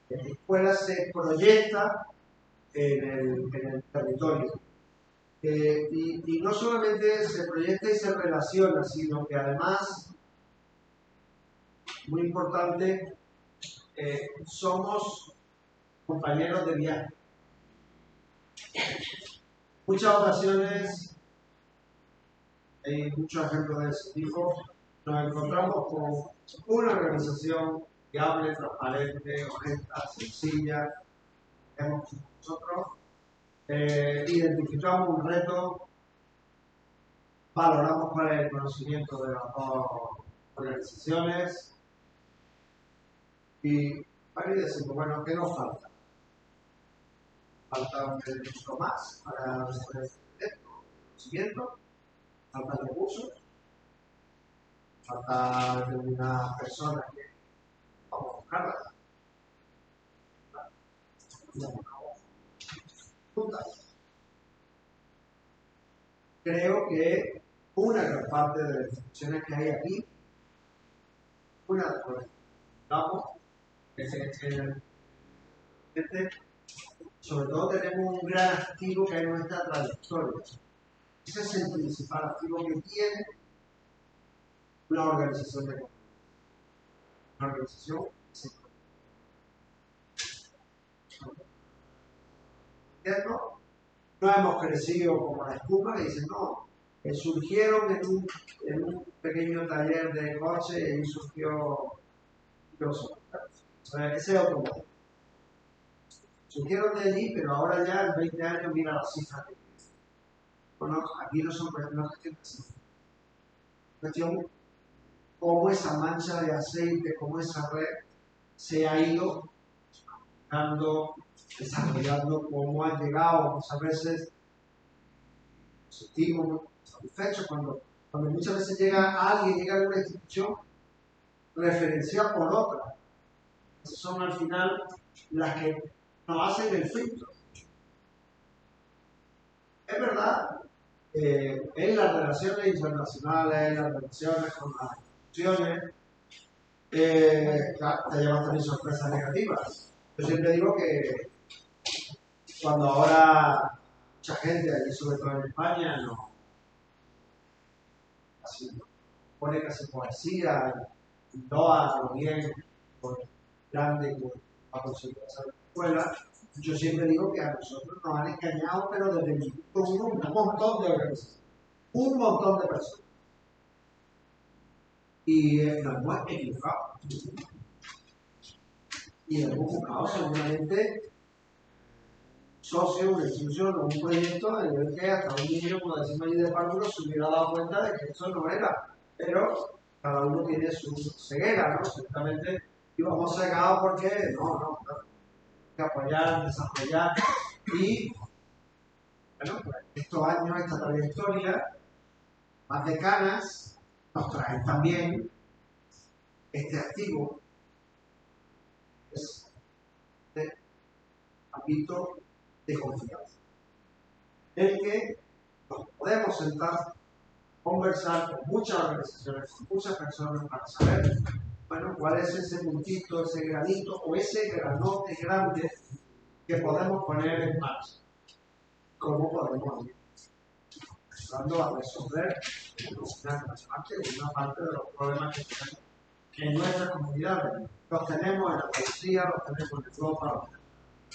la escuela se proyecta en el territorio. Y no solamente se proyecta y se relaciona, sino que además, muy importante, somos compañeros de viaje. Muchas ocasiones, hay muchos ejemplos de ese tipo, nos encontramos con una organización fiable, transparente, honesta, sencilla. Nosotros identificamos un reto, valoramos cuál es el conocimiento de las dos organizaciones y ahí decimos, bueno, ¿qué nos falta? Falta un elemento más para desarrollar el conocimiento, falta recursos, falta determinadas personas que vamos a buscarlas. Creo que una gran parte de las instituciones que hay aquí, una de las que estamos, sobre todo tenemos un gran activo que es nuestra trayectoria. Ese es el principal activo que tiene una organización de comunidad. Una organización interno no hemos crecido como la espuma, y dicen, no, surgieron en un pequeño taller de coche y surgió ese otro modelo. Surgieron de allí, pero ahora ya en 20 años mira las cifras. Bueno, aquí no son cuestiones así. Cuestión cómo esa mancha de aceite, cómo esa red se ha ido desarrollando, cómo ha llegado. Muchas veces nos sentimos satisfechos cuando muchas veces llega a una institución referenciada por otra. Esas son al final las que nos hacen el filtro. Es verdad, en las relaciones internacionales, en las relaciones con las instituciones, claro, te llevas también sorpresas negativas. Yo siempre digo que cuando ahora mucha gente, aquí sobre todo en España, pone casi poesía, y toda lo bien, por grande, para conseguir esa escuela, yo siempre digo que a nosotros nos han engañado, pero desde el minuto uno, un montón de organizaciones, un montón de personas. Y nos hemos equivocado. Y hemos buscado seguramente socio, una institución o un proyecto en el que hasta un niño, como decimos allí de párvulo, se hubiera dado cuenta de que eso no era. Pero cada uno tiene su ceguera, ¿no? Ciertamente íbamos cegados porque no, hay que apoyar, desarrollar y, bueno, pues estos años, esta trayectoria, más decanas, nos traen también este activo, es de ámbito de confianza, en el que nos podemos sentar, conversar con muchas organizaciones, con muchas personas para saber, bueno, cuál es ese puntito, ese granito o ese granote grande que podemos poner en marcha. ¿Cómo podemos ir ayudando a resolver una parte de los problemas que tenemos en nuestras comunidades? Los tenemos en Andalucía, los tenemos en Europa, los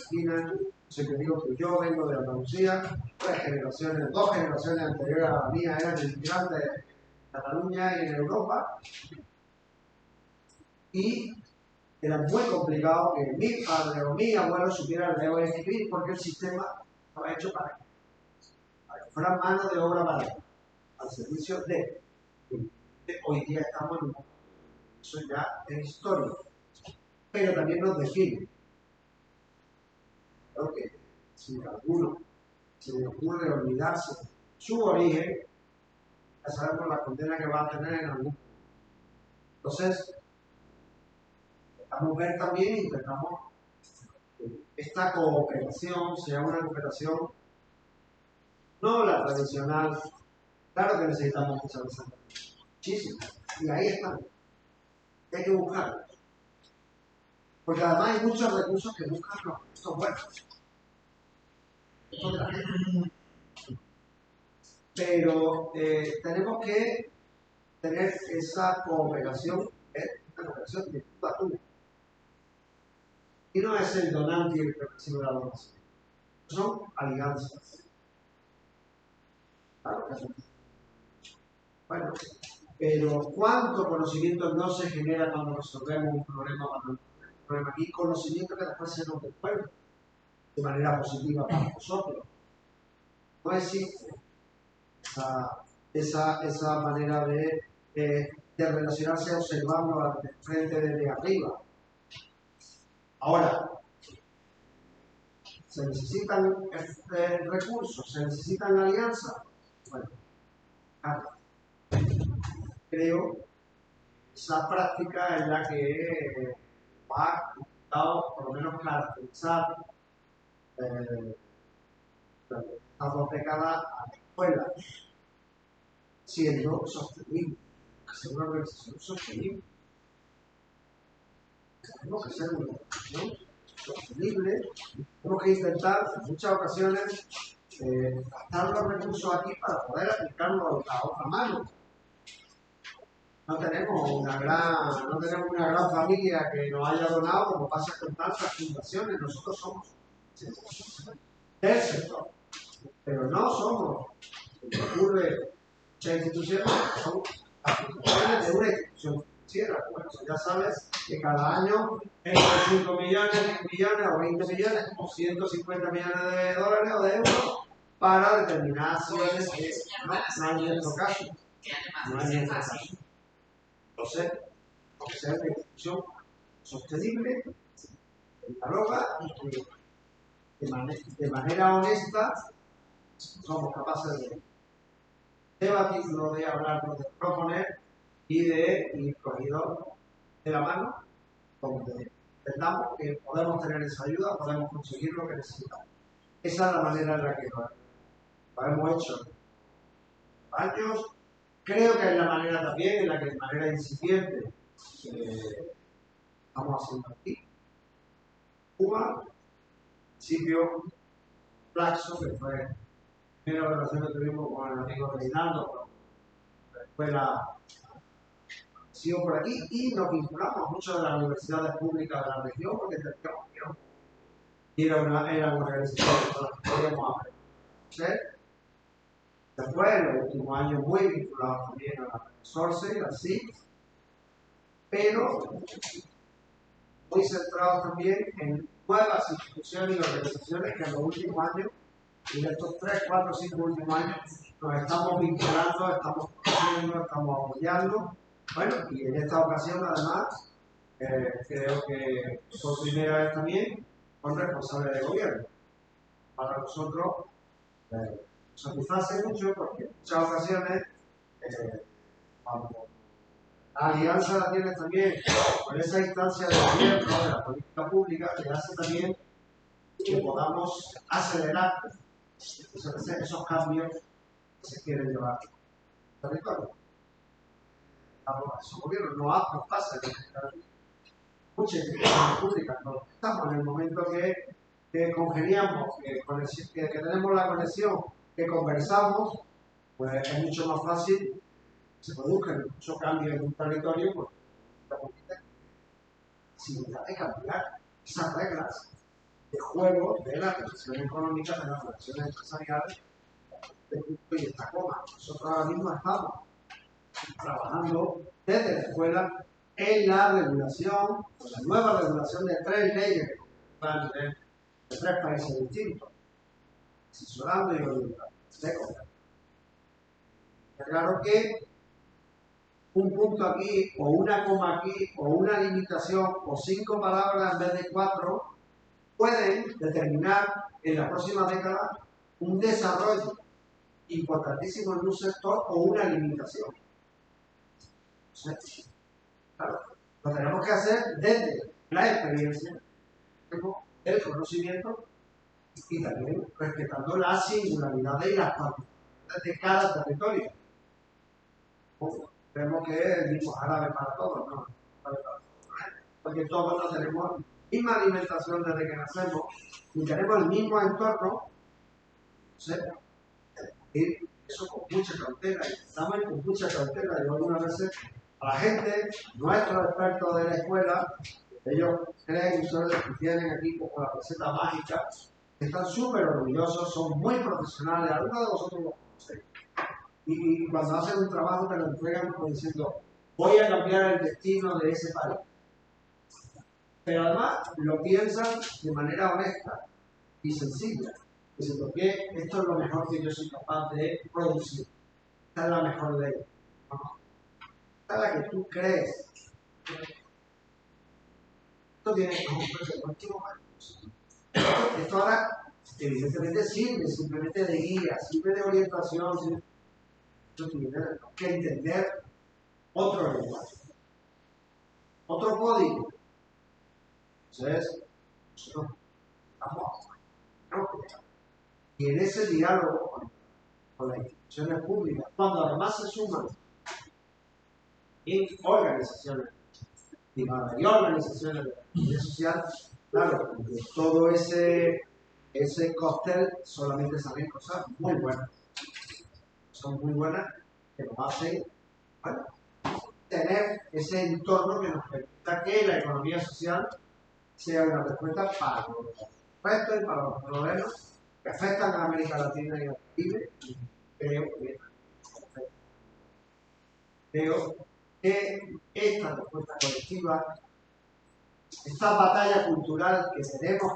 tenemos en Argentina. Siempre digo que yo vengo de Andalucía, 2 generaciones anteriores a la mía eran inmigrantes en Cataluña y en Europa, y era muy complicado que mi padre o mi abuelo supieran leer o escribir porque el sistema estaba hecho para que fueran mano de obra barata, al servicio de. Hoy día estamos en un mundo. Eso ya es historia, pero también nos define. Creo que si a alguno se le ocurre olvidarse de su origen, ya sabemos la condena que va a tener en algún momento. Entonces, intentamos ver también, intentamos que esta cooperación sea una cooperación no la tradicional. Claro que necesitamos muchas veces, muchísimo, y ahí están. Hay que buscarlos. Porque además hay muchos recursos que buscan los recursos buenos. Esto de la gente. Pero tenemos que tener esa cooperación, una cooperación de tú a tú. Y no es el donante y el que recibe la donación. Son alianzas. Claro que son. Bueno, pero ¿cuánto conocimiento no se genera cuando resolvemos un problema? Y conocimiento que después se nos devuelve de manera positiva para nosotros. No existe esa manera de relacionarse observando de frente desde arriba. Ahora, ¿se necesitan recursos? ¿Se necesitan alianzas? Bueno, claro. Creo que esa práctica es la que ha intentado por lo menos caracterizar las 2 décadas a la escuela, siendo sostenible, ser una organización sostenible. Tenemos que ser una organización sostenible, tenemos que intentar en muchas ocasiones gastar los recursos aquí para poder aplicarlos a otra mano. No tenemos una gran familia que nos haya donado, como pasa con tantas fundaciones. Nosotros somos del sector. Pero no somos, como ocurre muchas instituciones, son las instituciones de una institución financiera. Bueno, ya sabes que cada año entre 5 millones, 10 millones o 20 millones o 150 millones de dólares o de euros para determinadas acciones que no hay en nuestro caso. No hay en nuestro caso. Entonces, aunque sea una institución sostenible, que dialoga y que de manera honesta somos capaces de debatirlo, de hablarlo, de proponer y de ir cogidos de la mano, donde entendamos que podemos tener esa ayuda, podemos conseguir lo que necesitamos. Esa es la manera en la que lo hemos hecho años. Creo que es la manera también en la que de manera incipiente estamos haciendo aquí. Cuba, principio Flaxo, que fue la primera relación que tuvimos con el amigo Reinaldo, la escuela sigo por aquí y nos vinculamos mucho de las universidades públicas de la región porque entendíamos que era una organización con la que podíamos aprender. Después, en los últimos años, muy vinculados también a la Source, a CIP, pero muy centrados también en nuevas instituciones y organizaciones que en los últimos años, y en estos 3, 4, 5 últimos años, nos estamos vinculando, estamos conociendo, estamos apoyando. Bueno, y en esta ocasión, además, creo que por primera vez también, con responsables de gobierno. Para nosotros, nos satisface mucho porque en muchas ocasiones, cuando la alianza la tienes también con esa instancia de gobierno, de la política pública, que hace también que podamos acelerar esos cambios que se quieren llevar al territorio. Esos gobiernos no pasa en muchas instituciones públicas, no estamos en el momento que congeniamos, que tenemos la conexión, que conversamos, pues es mucho más fácil que se produzcan muchos cambios en un territorio, porque sin de cambiar esas reglas de juego de la relación económica, de las relaciones empresariales, de punto y esta coma. Nosotros ahora mismo estamos trabajando desde la escuela en la regulación, con la nueva regulación de 3 leyes que van a nivel de 3 países distintos, asesorando y orientando. Claro que un punto aquí, o una coma aquí, o una limitación, o 5 palabras en vez de 4, pueden determinar en la próxima década un desarrollo importantísimo en un sector o una limitación. Claro, lo tenemos que hacer desde la experiencia, el conocimiento y también respetando la singularidad y las particularidades de cada territorio. Vemos que es el mismo árabe para todos, ¿no? Porque todos no tenemos la misma alimentación desde que nacemos, ni tenemos el mismo entorno. Y eso con mucha cautela, y estamos con mucha cautela. Yo algunas veces a la gente, nuestros expertos de la escuela, ellos creen que son los que tienen aquí como la receta mágica, están súper orgullosos, son muy profesionales, algunos de vosotros lo conocéis. Y cuando hacen un trabajo te lo entregan como diciendo, voy a cambiar el destino de ese país. Pero además lo piensan de manera honesta y sencilla, diciendo que esto es lo mejor que yo soy capaz de producir. Esta es la mejor ley. Esta es la que tú crees. Esto tiene que ser contigo. Esto ahora, evidentemente, sirve simplemente de guía, sirve de orientación. Sirve... Tenemos que entender otro lenguaje, otro código. Entonces, nosotros estamos y en ese diálogo con las instituciones públicas, cuando además se suman en organizaciones privadas y organizaciones de la economía social, claro, de todo ese cóctel solamente salen cosas muy buenas. Son muy buenas que nos hacen, bueno, tener ese entorno que nos permita que la economía social sea una respuesta para los restos y para los problemas que afectan a América Latina y al Caribe, creo que esta respuesta colectiva, esta batalla cultural que tenemos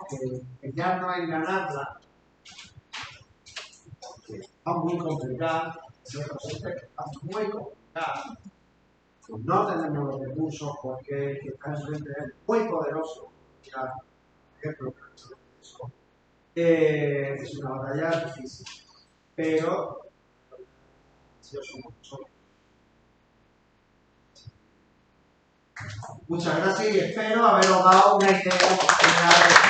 que ya no hay ganarla, porque está muy complicada, está muy complicada, pues no tenemos los recursos porque el que está enfrente es muy poderoso, ya, por ejemplo, es una batalla difícil, pero yo somos nosotros. Muchas gracias y espero haberos dado una idea